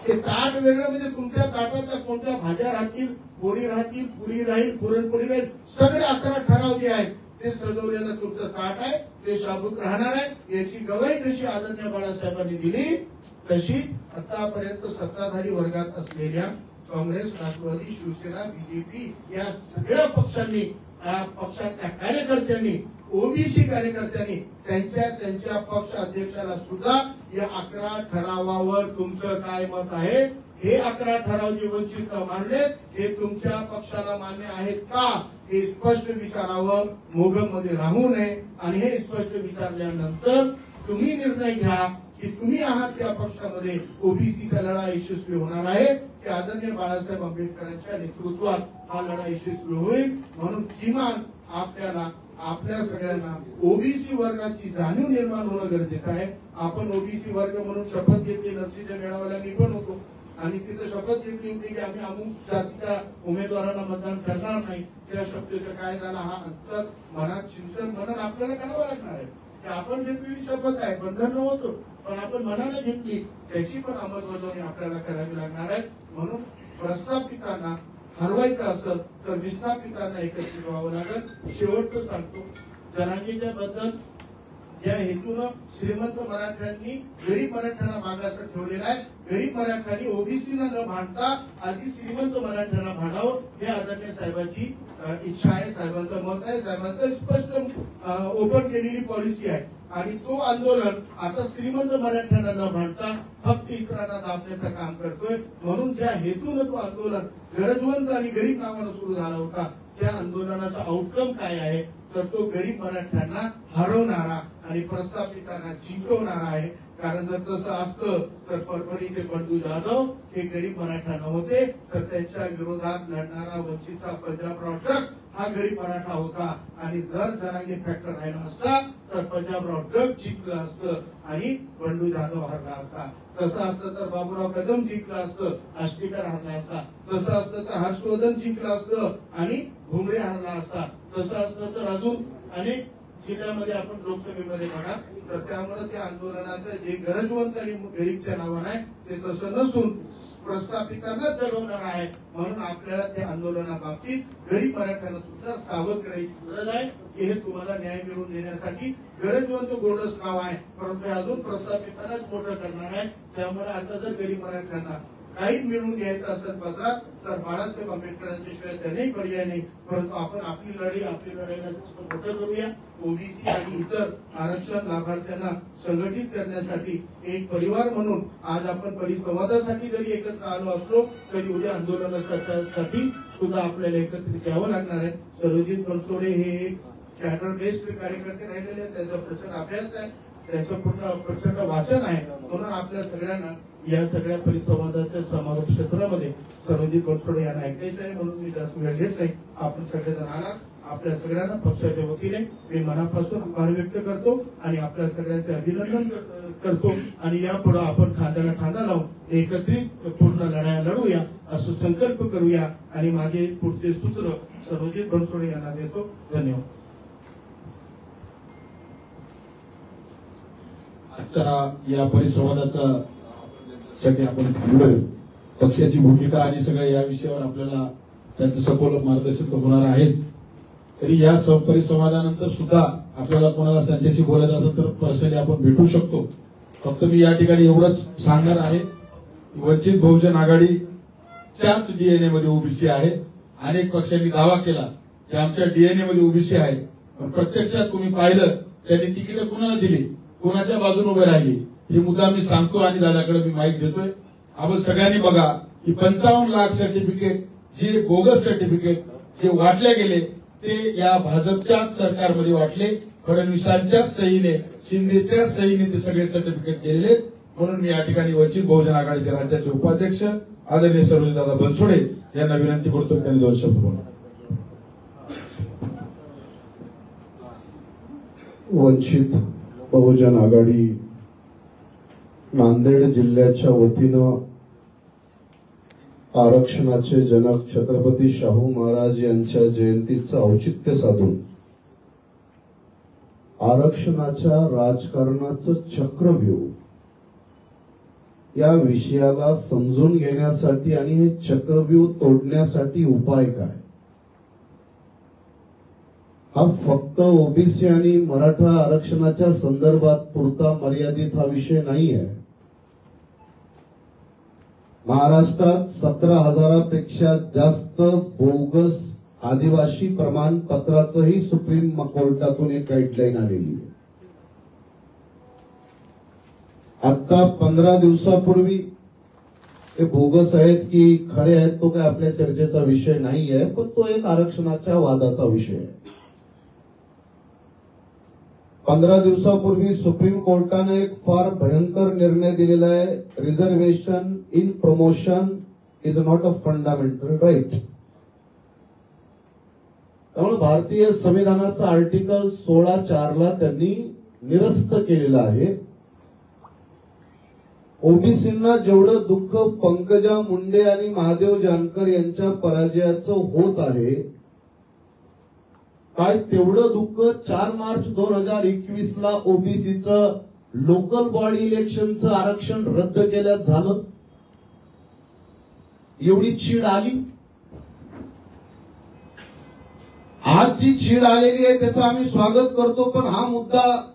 ते ताट वेगळं म्हणजे तुमच्या ताटातल्या कोणत्या भाज्या राहतील, पोळी राहतील, पुरी राहील, पुरणपोळी राहील, सगळे 11 ठराव जे आहेत ते सजवलेलं तुमचं ताट आहे, ते शाबूत राहणार आहे. याची गवाही जशी आदरणीय बाळासाहेबांनी दिली तशी आतापर्यंत सत्ताधारी वर्गात असलेल्या काँग्रेस, राष्ट्रवादी, शिवसेना, बीजेपी या सगळ्या पक्षांनी, पक्षातल्या कार्यकर्त्यांनी, ओबीसी कार्यकर्त्यांनी त्यांच्या पक्ष अध्यक्षाला सुद्धा या 11 ठरावावर तुमचं काय मत आहे, हे 11 ठराव जे वंचित मांडले हे तुमच्या पक्षाला मान्य आहेत का हे स्पष्ट विचारावं, मोगम मध्ये राहू नये. आणि हे स्पष्ट विचारल्यानंतर तुम्ही निर्णय घ्या की तुम्ही आहात त्या पक्षामध्ये ओबीसीचा लढा यशस्वी होणार आहे की आदरणीय बाळासाहेब आंबेडकरांच्या नेतृत्वात हा लढा यशस्वी होईल. म्हणून किमान आपल्याला, आपल्या सगळ्यांना ओबीसी वर्गाची जाणीव निर्माण होणं गरजेचं आहे. आपण ओबीसी वर्ग म्हणून शपथ घेतली, नरसीच्या मेळाव्याला मी पण होतो आणि तिथं शपथ घेतली होती की आम्ही अमुक जातीच्या उमेदवारांना मतदान करणार नाही. त्या शपथेचं काय झालं हा अंतर मनात चिंतन म्हणून आपल्याला करावं लागणार आहे की आपण घेतलेली शपथ आहे, बंधन नव्हतं पण आपण मनाला घेतली, त्याची पण अंमलबजावणी आपल्याला करावी लागणार आहे. म्हणून प्रस्थापितांना हरवायचं असेल तर विस्थापितांना एकत्रित व्हावं लागेल. शेवटचं सांगतो, जनांगीच्या बद्दल ज्या हेतून श्रीमंत मराठ्यांनी गरीब मराठ्यांना मागास ठेवलेला आहे, गरीब मराठ्यांनी ओबीसीला न भांडता आधी श्रीमंत मराठ्यांना भांडावं, हे आदरणीय साहेबांची इच्छा आहे, साहेबांचं मत आहे, साहेबांचं स्पष्ट ओपन केलेली पॉलिसी आहे. आणि तो आंदोलन आता श्रीमंत मराठ्यांना न भांडता फक्त इतरांना दाबण्याचं काम करतोय. म्हणून ज्या हेतून तो आंदोलन गरजवंत आणि गरीब नावानं सुरू झाला होता, त्या आंदोलनाचा आउटकम काय आहे तर तो गरीब मराठ्यांना हरवणारा आणि प्रस्थापितांना जिंकवणारा आहे. कारण जर तसं असतं तर परभणीचे बंडू जाधव हे गरीब मराठा नव्हते, तर त्यांच्या विरोधात लढणारा वंचितचा पंजाबराव ट्रक हा गरीब मराठा होता. आणि जर जरांगे फॅक्टर राहिला असता तर पंजाबराव ट्रक जिंकलं असतं आणि बंडू जाधव हरला असता. तसं असतं तर बाबूराव कदम जिंकलं असतं, आष्टीकर हरला असता. तसं असतं तर हर्षवर्धन जिंकलं असतं आणि भुमरे हरला असता. तसं असतं तर अजून अनेक जिल्ह्यामध्ये आपण लोकसभेमध्ये बघा, तर त्यामुळे त्या आंदोलनाचं जे गरजवंत आणि गरीबच्या नावानं आहे ते तसं नसून प्रस्थापितांनाच जगवणार आहे. म्हणून आपल्याला त्या आंदोलनाबाबतीत गरीब मराठ्यांना सुद्धा सावध करायची गरज आहे की हे तुम्हाला न्याय मिळवून देण्यासाठी गरजवंत गोडच नाव आहे, परंतु अजून प्रस्थापितांनाच मोठं करणार आहे. त्यामुळे आता जर गरीब मराठ्यांना काही मिळवून घ्यायचं असेल पत्रात तर बाळासाहेब आंबेडकरांच्या शिवाय त्यांनाही पर्याय नाही. परंतु आपण आपली लढाईला मोठं करूया. ओबीसी आणि इतर आरक्षण लाभार्थ्यांना संघटित करण्यासाठी एक परिवार म्हणून आज आपण परिसंवादासाठी जरी एकत्र आलो असलो तरी उद्या आंदोलनासाठी सुद्धा आपल्याला एकत्रित यावं लागणार आहे. सर्वजित बनसोडे हे एक कॅडर बेस्ड कार्यकर्ते राहिलेले आहेत, त्यांचा प्रचंड अभ्यास आहे, त्यांचं पूर्ण प्रचंड वाचन आहे. म्हणून आपल्या सगळ्यांना या सगळ्या परिसंवादाच्या समारोप क्षेत्रामध्ये सर्वजित बनसोडे यांना ऐकायचं आहे. म्हणून मी जास्त वेळ घेत नाही. आपण सगळेजण आला, आपल्या सगळ्यांना पक्षाच्या वतीने मी मनापासून आभार व्यक्त करतो आणि आपल्या सगळ्यांचे अभिनंदन करतो. आणि यापुढे आपण खांद्याला खांदा लावून एकत्रित पूर्ण लढाया लढूया, असं संकल्प करूया. आणि माझे पुढचे सूत्र सर्वजित बनसोडे यांना देतो. धन्यवाद. आजच्या या परिसंवादाचा साठी आपण थांबलोय. पक्षाची भूमिका आणि सगळ्या या विषयावर आपल्याला त्यांचं सखोल मार्गदर्शन होणार आहेच. तरी या परिसंवादानंतर सुद्धा आपल्याला कोणाला त्यांच्याशी बोलायचं असेल तर पर्सनली आपण भेटू शकतो. फक्त मी या ठिकाणी एवढंच सांगणार आहे, वंचित बहुजन आघाडीच्याच डीएनए मध्ये ओबीसी आहे. अनेक पक्षांनी दावा केला की आमच्या डीएनए मध्ये ओबीसी आहे, पण प्रत्यक्षात तुम्ही पाहिलं त्यांनी तिकीट कुणाला दिली, कोणाच्या बाजूने उभे राहिली, हे मुद्दा मी सांगतो आणि दादाकडे मी माईक देतोय. आपण सगळ्यांनी बघा की 55 लाख सर्टिफिकेट जे बोगस सर्टिफिकेट जे वाटले गेले ते या भाजपच्याच सरकारमध्ये वाटले. फडणवीसांच्याच सहीने, शिंदेच्याच सहीने ते सगळे सर्टिफिकेट गेलेले. म्हणून मी या ठिकाणी वंचित बहुजन आघाडीचे राज्याचे उपाध्यक्ष आदरणीय सर्वजितदादा बनसोडे यांना विनंती करतो त्यांनी 2 शब्द बोला. वंचित बहुजन आघाडी नांदेड जिल्ह्याच्या वतीनं आरक्षणाचे जनक छत्रपती शाहू महाराज यांच्या जयंतीचं औचित्य साधून आरक्षणाच्या राजकारणाचं चक्रव्यूह या विषयाला समजून घेण्यासाठी आणि हे चक्रव्यूह तोडण्यासाठी उपाय काय, हा फक्त ओबीसी आणि मराठा आरक्षणाच्या संदर्भात पुरता मर्यादित हा विषय नाही आहे. महाराष्ट्रात 17,000पेक्षा जास्त बोगस आदिवासी प्रमाणपत्राचंही सुप्रीम कोर्टातून एक गाईडलाईन आलेली आहे. आता 15 दिवसापूर्वी हे बोगस आहेत की खरे आहेत तो काय आपल्या चर्चेचा विषय नाही आहे, पण तो एक आरक्षणाच्या वादाचा विषय आहे. 15 दिवसापूर्वी सुप्रीम कोर्टाने एक फार भयंकर निर्णय दिलेला आहे. Reservation in promotion is not a fundamental right. त्यामुळे भारतीय संविधानाचं आर्टिकल 16(4) त्यांनी निरस्त केलेलं आहे. ओबीसींना जेवढं दुःख पंकजा मुंडे आणि महादेव जानकर यांच्या पराजयाचं होत आहे, काय तेवढं दुःख 4 मार्च 2021ला ओबीसीचं लोकल बॉडी इलेक्शनचं आरक्षण रद्द केल्यास झालं? एवढी चीड आली. आज जी चीड आलेली आहे त्याचं आम्ही स्वागत करतो, पण हा मुद्दा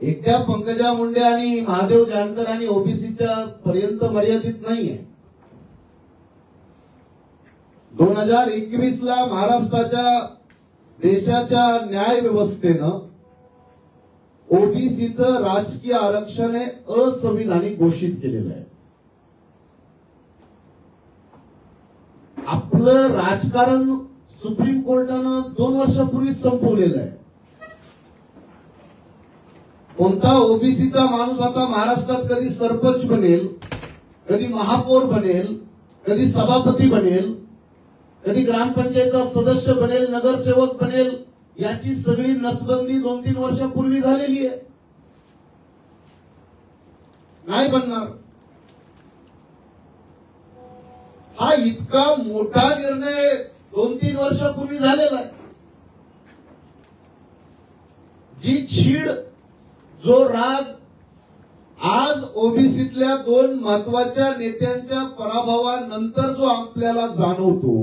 एकट्या पंकजा मुंडे आणि महादेव जानकर आणि ओबीसीच्या पर्यंत मर्यादित नाहीये. 2021ला महाराष्ट्राच्या देशाच्या न्याय व्यवस्थेनं ओबीसीचं राजकीय आरक्षण हे असंविधानिक घोषित केलेलं आहे. आपलं राजकारण सुप्रीम कोर्टानं 2 वर्षापूर्वी संपवलेलं आहे. कोणता ओबीसीचा माणूस आता महाराष्ट्रात कधी सरपंच बनेल, कधी महापौर बनेल, कधी सभापती बनेल, कधी ग्रामपंचायतचा सदस्य बनेल, नगरसेवक बनेल, याची सगळी नसबंदी 2-3 वर्षापूर्वी झालेली आहे. नाही बनणार. हा इतका मोठा निर्णय 2-3 वर्षापूर्वी झालेला आहे. जी छीड, जो राग आज ओबीसीतल्या 2 महत्वाच्या नेत्यांच्या पराभवानंतर जो आपल्याला जाणवतो,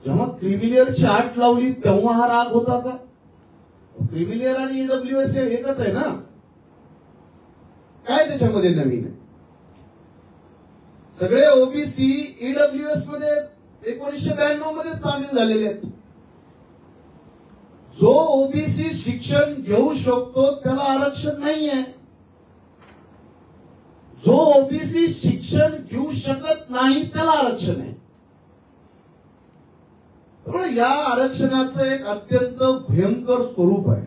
जेव्हा क्रिमिलियरची आट लावली तेव्हा हा राग होता का? क्रिमिलियर आणि ईडब्ल्यूएस एकच आहे ना, काय त्याच्यामध्ये नवीन आहे? सगळे ओबीसी ईडब्ल्यूएस मध्ये 1992 मध्ये सामील झालेले आहेत. जो ओबीसी शिक्षण घेऊ शकतो त्याला आरक्षण नाहीये. जो ओबीसी शिक्षण घेऊ शकत नाही त्याला आरक्षण आहे. पण या आरक्षणाचं एक अत्यंत भयंकर स्वरूप आहे.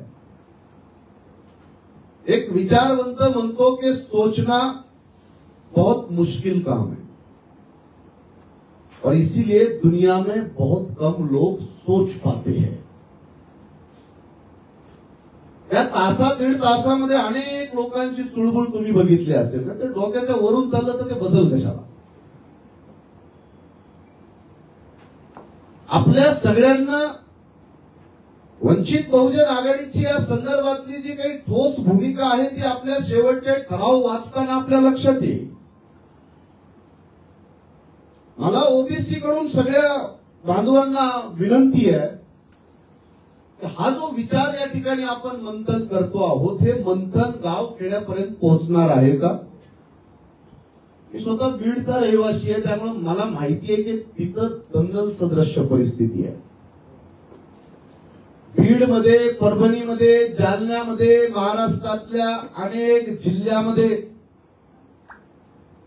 एक विचारवंत म्हणतो कि सोचना बहुत मुश्किल काम है और इसीलिए दुनिया में बहुत कम लोग सोच पाते हैं. या तासा 1.5 तासामध्ये अनेक लोकांची चुळबुळ तुम्ही बघितली असेल ना. ते डोक्याच्या वरून चाललं तर ते बसल कशाला? आपल्या सगळ्यांना वंचित बहुजन आघाडीची या संदर्भातली जी काही ठोस भूमिका आहे ती आपल्या शेवटचे ठराव वाचताना आपल्या लक्षात येईल. मला ओबीसी कडून सगळ्या बांधवांना विनंती आहे की हा जो विचार या ठिकाणी आपण मंथन करतो आहोत, हे मंथन गाव खेड्यापर्यंत पोहोचणार आहे का? मी स्वतः बीडचा रहिवासी आहे, त्यामुळे मला माहिती आहे की तिथं दंगल सदृश्य परिस्थिती आहे. बीडमध्ये, परभणीमध्ये, जालन्यामध्ये, महाराष्ट्रातल्या अनेक जिल्ह्यामध्ये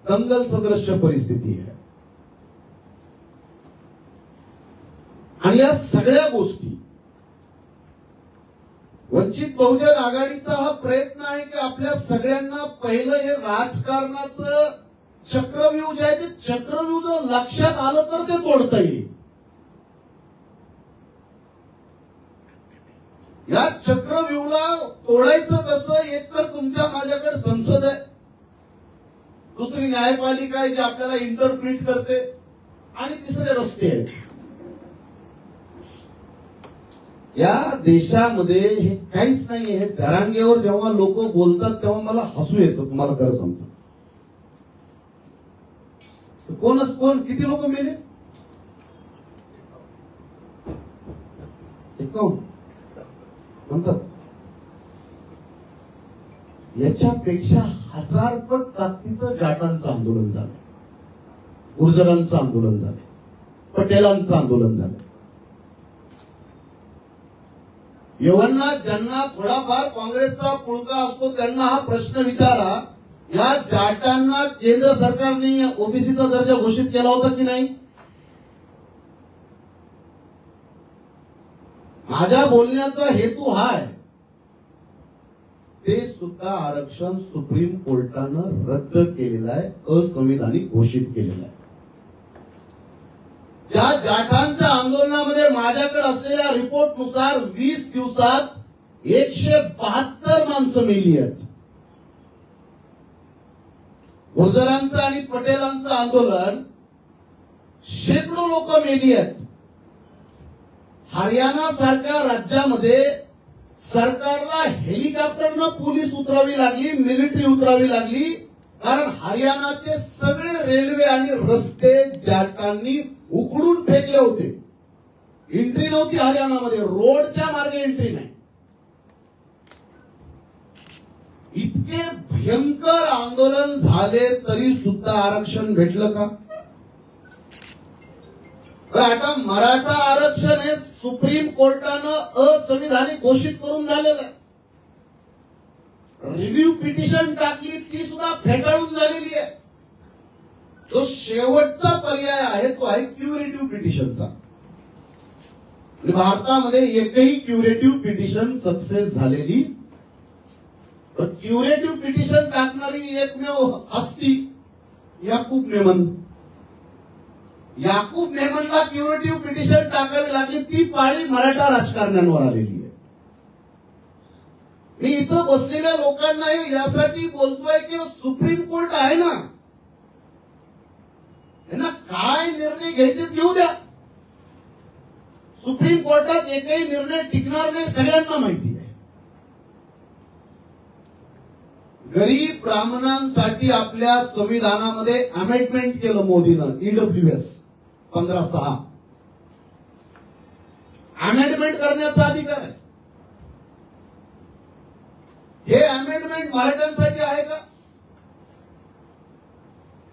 दंगल सदृश्य परिस्थिती आहे. आणि या सगळ्या गोष्टी वंचित बहुजन आघाडीचा हा प्रयत्न आहे की आपल्या सगळ्यांना पहिलं हे राजकारणाचं चक्रव्यूह जे आहे ते चक्रव्यूह जर लक्षात आलं तर ते तोडता येईल. या चक्रव्यूहला तोडायचं कसं? एक तर तुमच्या माझ्याकडे संसद आहे, दुसरी न्यायपालिका आहे जी आपल्याला इंटरप्रिट करते, आणि तिसरे रस्ते आहेत. या देशामध्ये हे काहीच नाही. हे जरांगेवर जेव्हा लोक बोलतात तेव्हा मला हसू येतं. तुम्हाला खरं सांगतो. कोण किती लोक मेले? 51 म्हणतात. याच्यापेक्षा 1000 पट ताकदीचं जाटांचं आंदोलन झालं, गुर्जरांचं आंदोलन झालं, पटेलांचं आंदोलन झालं. एवढ्यांना ज्यांना थोडाफार काँग्रेसचा पुळका असतो त्यांना हा प्रश्न विचारा, या जाटांना केंद्र सरकारने ओबीसीचा दर्जा घोषित केला होता की नाही? माझ्या बोलण्याचा हेतू हा आहे, ते सुद्धा आरक्षण सुप्रीम कोर्टानं रद्द केलेलं आहे, असंविधानिक घोषित केलेलं आहे. ज्या जाटांच्या आंदोलनामध्ये माझ्याकडे असलेल्या रिपोर्टनुसार 20 दिवसात 172 माणसं मेली आहेत. गुर्जरांचं आणि पटेलांचं आंदोलन शेकडो लोक मेली आहेत. हरियाणा सारख्या राज्यामध्ये सरकारला हेलिकॉप्टरनं पोलीस उतरावी लागली, मिलिटरी उतरावी लागली, कारण हरियाणाचे सगळे रेल्वे आणि रस्ते जाटांनी उकडून फेकले होते. एंट्री नव्हती हरियाणामध्ये, रोडच्या मार्गे एंट्री नाही. इतके भयंकर आंदोलन झाले तरी सुद्धा आरक्षण भेटलं का? आता मराठा आरक्षण हे सुप्रीम कोर्टानं असंविधानिक घोषित करून झालेलं आहे. रिव्ह्यू पिटिशन टाकली ती सुद्धा फेटाळून झालेली आहे. जो शेवटचा पर्याय आहे तो आहे क्युरेटिव्ह पिटिशनचा. भारतामध्ये एकही क्युरेटिव्ह पिटिशन सक्सेस झालेली, क्युरेटिव्ह पिटिशन टाकणारी एकमेव हस्ती याकूब मेमन. याकूब मेमनला क्युरेटिव्ह पिटिशन टाकावी लागली, ती पाळी मराठा राजकारण्यांवर आलेली आहे. मी इथं बसलेल्या लोकांना यासाठी बोलतोय की सुप्रीम कोर्ट आहे ना, यांना काय निर्णय घ्यायचे घेऊ द्या. सुप्रीम कोर्टात एकही निर्णय टिकणार नाही, सगळ्यांना माहिती आहे. गरीब ब्राह्मणांसाठी आपल्या संविधानामध्ये अमेंडमेंट केलं मोदीनं, ईडब्ल्यूएस 15(6). अमेंडमेंट करण्याचा अधिकार आहे. हे अमेंडमेंट मराठ्यांसाठी आहे का?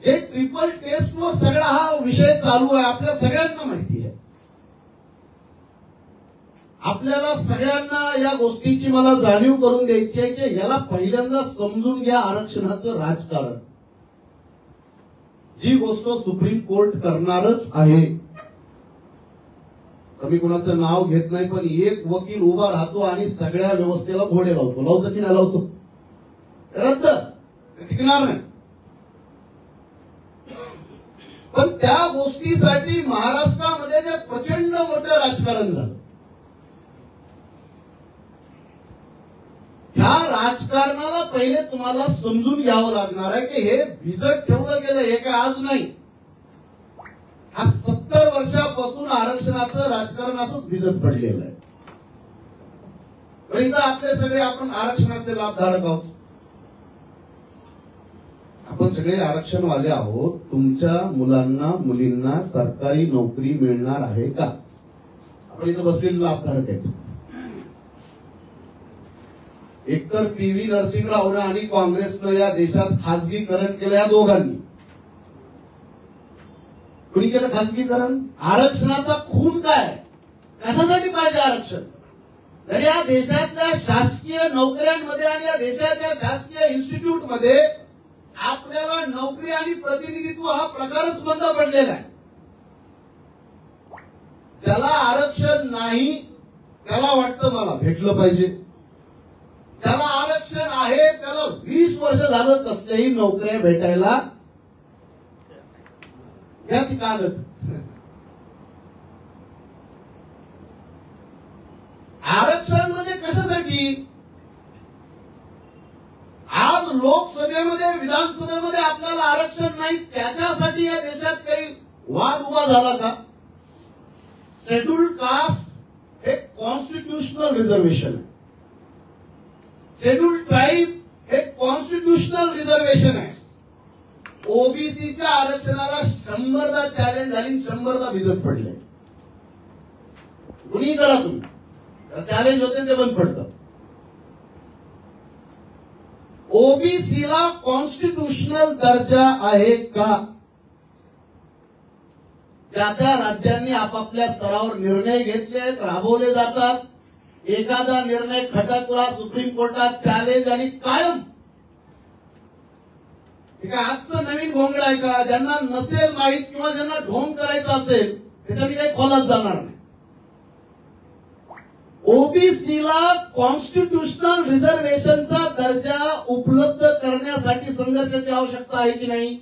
जे ट्रिपल टेस्टवर सगळा हा विषय चालू आहे, आपल्या सगळ्यांना माहिती आहे. आपल्याला सगळ्यांना या गोष्टीची मला जाणीव करून द्यायची आहे की याला पहिल्यांदा समजून घ्या आरक्षणाचं राजकारण. जी गोष्ट सुप्रीम कोर्ट करणारच आहे. मी कुणाचं नाव घेत नाही, पण एक वकील उभा राहतो आणि सगळ्या व्यवस्थेला घोडे लावतो. लावतो की नाही लावतो? रद्द टिकणार नाही. पण त्या गोष्टीसाठी महाराष्ट्रामध्ये जे प्रचंड मोठं राजकारण झालं, ह्या राजकारणाला पहिले तुम्हाला समजून घ्यावं लागणार आहे की हे भिजत ठेवलं गेलं, हे काय आज नाही. हा 70 वर्षापासून आरक्षणाचं राजकारण असंच भिजत पडलेलं आहे. पण इथं आपले सगळे आपण आरक्षणाचे लाभधारक आहोत. आपण सगळे आरक्षणवाले आहोत. तुमच्या मुलांना मुलींना सरकारी नोकरी मिळणार आहे का? आपण इथं बसलेले लाभधारक आहेत. एकतर पी.व्ही. नरसिंहरावनं आणि काँग्रेसनं या देशात खासगीकरण केलं. या दोघांनी कुणी केलं खासगीकरण? आरक्षणाचा खून काय? कशासाठी पाहिजे आरक्षण? तर या देशातल्या शासकीय नोकऱ्यांमध्ये आणि या देशातल्या शासकीय इन्स्टिट्यूटमध्ये आपल्याला नोकरी आणि प्रतिनिधित्व हा प्रकारच बंद पडलेला आहे. ज्याला आरक्षण नाही त्याला वाटतं मला भेटलं पाहिजे. ज्याला आरक्षण आहे त्याला 20 वर्ष झालं कसल्याही नोकऱ्या भेटायला या ठिकाणं. आरक्षण म्हणजे कशासाठी? आज लोकसभेमध्ये विधानसभेमध्ये आपल्याला आरक्षण नाही, त्याच्यासाठी या देशात काही वाद उभा झाला का? शेड्यूल्ड कास्ट हे कॉन्स्टिट्यूशनल रिझर्वेशन आहे. शेड्यूल्ड ट्राईब हे कॉन्स्टिट्यूशनल रिझर्वेशन आहे. ओबीसीच्या आरक्षणाला 100दा चॅलेंज झाली, 100दा भिजत पडले. कुणी करा तुम्ही, चॅलेंज होते ते बंद पडतं. ओबीसीला कॉन्स्टिट्यूशनल दर्जा आहे का? त्या त्या राज्यांनी आपापल्या स्तरावर निर्णय घेतले, राबवले जातात. एखादा निर्णय खटकला सुप्रीम कोर्टात, चॅलेंज आणि कायम. काय आजचं नवीन घोंगड आहे का? ज्यांना नसेल माहीत किंवा ज्यांना ढोंग करायचं असेल त्याच्या मी काही खोलात जाणार नाही. ओबीसीला कॉन्स्टिट्यूशनल रिझर्वेशनचा दर्जा उपलब्ध करण्यासाठी संघर्षाची आवश्यकता आहे की नाही?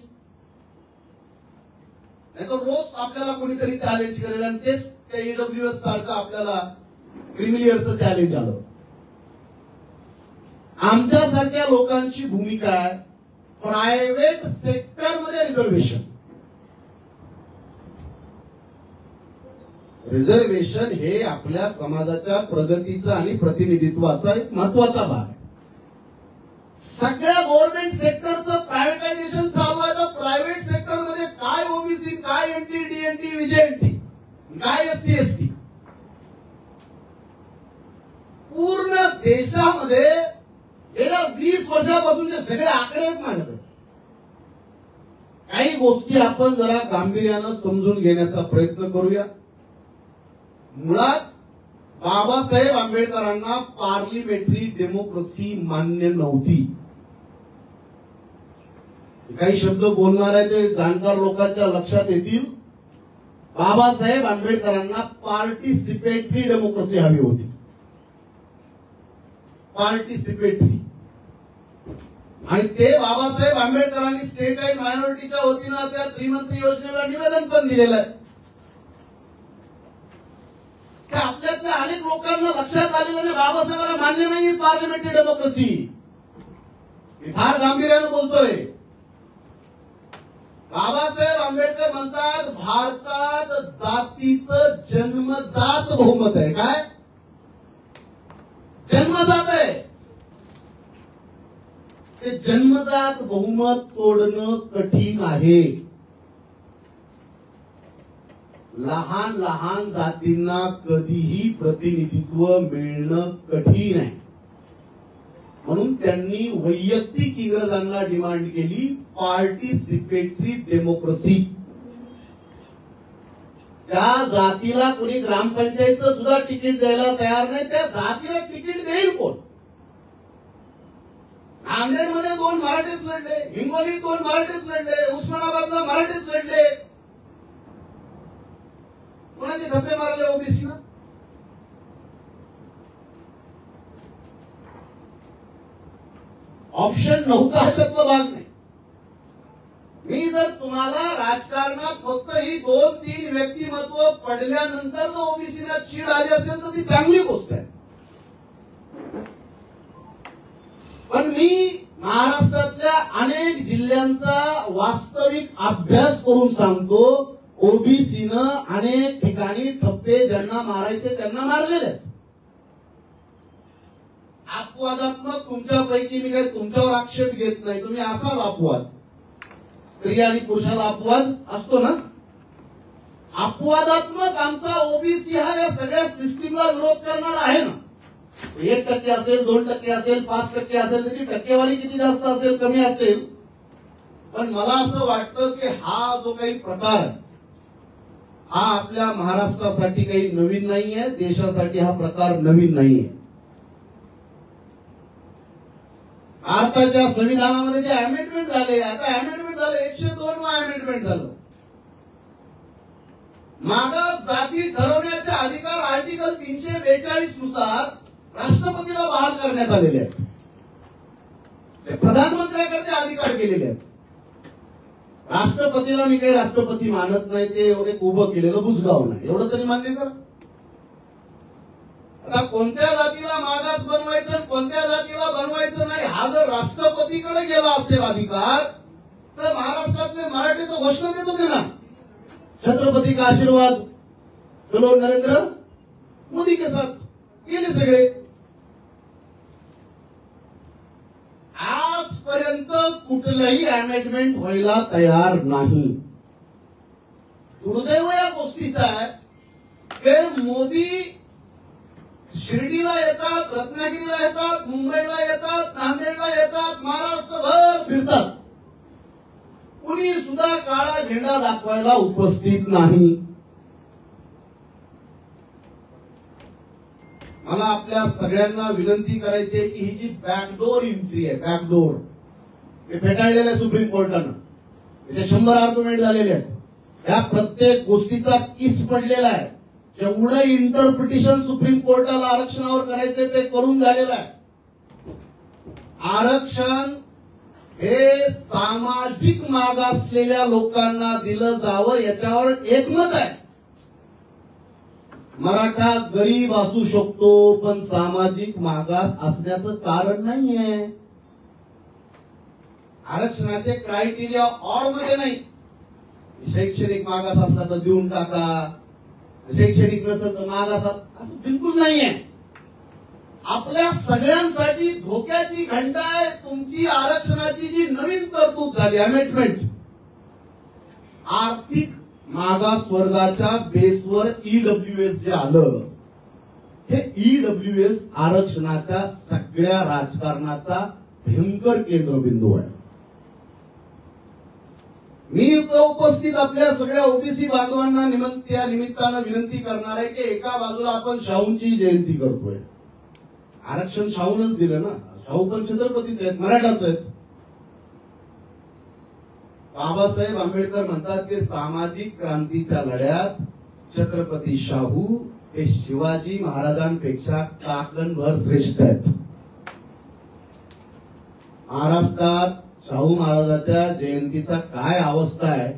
नाहीतर रोज आपल्याला कोणीतरी चॅलेंज करेल आणि तेच त्या ईडब्ल्यूएस सारखं आपल्याला क्रिमिलियरचं चॅलेंज आलं. आमच्यासारख्या लोकांची भूमिका आहे प्रायव्हेट सेक्टरमध्ये रिझर्वेशन. रिझर्वेशन हे आपल्या समाजाच्या प्रगतीचा आणि प्रतिनिधित्वाचा एक महत्वाचा भाग आहे. सगळ्या गव्हर्नमेंट सेक्टरचं प्रायव्हेटायझेशन चालू आहे. तर प्रायव्हेट सेक्टरमध्ये काय ओबीसी, काय एनटी, डीएनटी, विजेएनटी, काय एससी एसटी, पूर्ण देशामध्ये गेल्या 20 वर्षापासूनचे सगळे आकडे आहेत माझ्याकडे. काही गोष्टी आपण जरा गांभीर्यानं समजून घेण्याचा प्रयत्न करूया. मुळात बाबासाहेब आंबेडकरांना पार्लिमेंटरी डेमोक्रेसी मान्य नव्हती. काही शब्द बोलणार आहे ते जाणकार लोकांच्या लक्षात येतील. बाबासाहेब आंबेडकरांना पार्टिसिपेटरी डेमोक्रेसी हवी होती. पार्टिसिपेटरी. आणि ते बाबासाहेब आंबेडकरांनी स्टेट अँड मायनॉरिटीच्या वतीनं त्या त्रिमंत्री योजनेला निवेदन पण दिलेलं आहे. आपल्यातल्या अनेक लोकांना लक्षात आलेलं नाही, बाबासाहेबांना मान्य नाही पार्लिमेंटरी डेमोक्रेसी. फार गांभीर्यानं बोलतोय. बाबासाहेब आंबेडकर म्हणतात भारतात जातीचं जन्मजात बहुमत आहे. काय जन्मजात आहे? ते जन्मजात बहुमत तोडणं कठीण आहे. लहान लहान जातींना कधीही प्रतिनिधित्व मिळणं कठीण आहे. म्हणून त्यांनी वैयक्तिक इंग्रजांना डिमांड केली पार्टिसिपेटरी डेमोक्रेसी. ज्या जातीला कोणी ग्रामपंचायतचं सुद्धा तिकीट द्यायला तयार नाही त्या जातीला तिकीट देईल कोण? नांदेडमध्ये 2 मराठीच लढले, हिंगोलीत 2 मराठीच लढले, उस्मानाबादला मराठीच लढले. कोणाचे ठप्पे मारले ओबीसीला? ऑप्शन नव्हता अशातला भाग नाही. मी जर तुम्हाला राजकारणात फक्त ही 2-3 व्यक्तिमत्व पडल्यानंतर जर ओबीसीला चीड आली असेल तर ती चांगली गोष्ट आहे. पण मी महाराष्ट्रातल्या अनेक जिल्ह्यांचा वास्तविक अभ्यास करून सांगतो, ओबीसीनं अनेक ठिकाणी ठप्पे ज्यांना मारायचे त्यांना मारलेले आहेत. अपवादात्मक तुमच्यापैकी मी काही तुमच्यावर आक्षेप घेत नाही, तुम्ही असाल अपवाद. स्त्री आणि पुरुषाला अपवाद असतो ना. अपवादात्मक आमचा ओबीसी हा या सगळ्या सिस्टीमला विरोध करणार आहे ना. 1% असेल, 2% असेल, 5% असेल, त्याची टक्केवारी किती जास्त असेल कमी असेल, पण मला असं वाटतं की हा जो काही प्रकार आहे हा आपल्या महाराष्ट्रासाठी काही नवीन नाहीये, देशासाठी हा प्रकार नवीन नाहीये. भारताच्या संविधानामध्ये जे अमेंडमेंट झाले, आता अमेंडमेंट झालं 102 वा अमेंडमेंट झालं. मागास जाती ठरवण्याचे अधिकार आर्टिकल 342 नुसार राष्ट्रपतीला बहाल करण्यात आलेले आहेत. ते प्रधानमंत्र्याकडे अधिकार केलेले आहेत. राष्ट्रपतीला मी काही राष्ट्रपती मानत नाही, ते एक उभं केलेलं बुजगाव नाही, एवढं तरी मान्य करा. आता कोणत्या जातीला मागास बनवायचं, कोणत्या जातीला बनवायचं नाही हा जर राष्ट्रपतीकडे गेला असेल अधिकार, तर महाराष्ट्रातले मराठी तो घोषणा देत होते ना, छत्रपती का आशीर्वाद, चलो नरेंद्र मोदी के साथ, गेले सगळे. आजपर्यंत कुठलंही अमेंडमेंट व्हायला तयार नाही. दुर्दैव या गोष्टीचा आहे की मोदी शिर्डीला येतात, रत्नागिरीला येतात, मुंबईला येतात, नांदेडला येतात, महाराष्ट्रभर फिरतात, कुणी सुद्धा काळा झेंडा दाखवायला उपस्थित नाही. मला आपल्या सगळ्यांना विनंती करायची आहे की ही जी बॅकडोर एंट्री आहे, बॅकडोर हे फेटाळलेलं आहे सुप्रीम कोर्टानं. त्याचे 100 आर्ग्युमेंट झालेले आहेत. या प्रत्येक गोष्टीचा किस पडलेला आहे. जेवढं इंटरप्रिटेशन सुप्रीम कोर्टाला आरक्षणावर करायचे ते करून झालेलं आहे. आरक्षण हे सामाजिक मागासलेल्या लोकांना दिलं जावं याच्यावर एकमत आहे. मराठा गरीब असू शकतो पण सामाजिक मागास असण्याचं कारण नाहीये. आरक्षणाचे क्रायटेरिया ऑर मध्ये नाही. शैक्षणिक मागास असला तर देऊन टाका, शैक्षणिक नसेल तर मागासात, असं बिलकुल नाहीये. आपल्या सगळ्यांसाठी धोक्याची घंटा आहे तुमची आरक्षणाची जी नवीन तरतूद झाली अमेंडमेंट. आर्थिक मागास वर्गाच्या बेसवर ईडब्ल्यूएस जे आलं, हे ईडब्ल्यूएस आरक्षणाच्या सगळ्या राजकारणाचा भयंकर केंद्रबिंदू आहे. मी इथं उपस्थित आपल्या सगळ्या ओबीसी बांधवांना त्या निमित्तानं विनंती करणार आहे की एका बाजूला आपण शाहूंची जयंती करतोय. आरक्षण शाहूनच दिलं ना, शाहू पण छत्रपतीच आहेत, मराठाच आहेत. बाबासाहेब आंबेडकर म्हणतात की सामाजिक क्रांतीच्या लढ्यात छत्रपती शाहू हे शिवाजी महाराजांपेक्षा काकणभर श्रेष्ठ आहेत. महाराष्ट्रात शाहू महाराजांच्या जयंतीचा काय अवस्था आहे,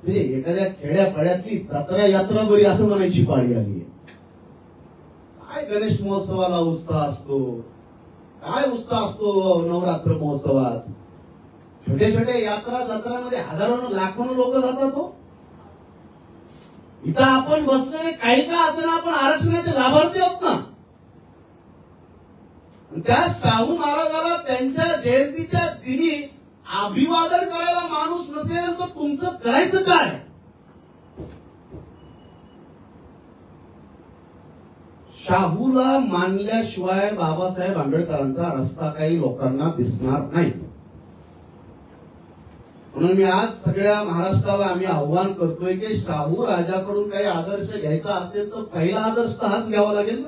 म्हणजे एखाद्या खेड्यापाड्यातली जत्रा यात्रा बरी असं म्हणायची पाळी आली आहे. काय गणेश महोत्सवाला उत्साह असतो, काय उत्साह असतो नवरात्र महोत्सवात. छोट्या छोट्या यात्रा जत्रामध्ये हजारो लाखोनो लोक जातात. हो, इथं आपण बसलेले काही का असताना आपण आरक्षणाचे लाभार्थी आहोत ना. त्या शाहू महाराजाला त्यांच्या जयंतीच्या दिनी अभिवादन करायला माणूस नसेल तर तुमचं करायचं काय. शाहूला मानल्याशिवाय बाबासाहेब आंबेडकरांचा रस्ता काही लोकांना दिसणार नाही. म्हणून मी आज सगळ्या महाराष्ट्राला आम्ही आव्हान करतोय की शाहू राजाकडून काही आदर्श घ्यायचा असेल तर पहिला आदर्श तर हाच घ्यावा लागेल ना.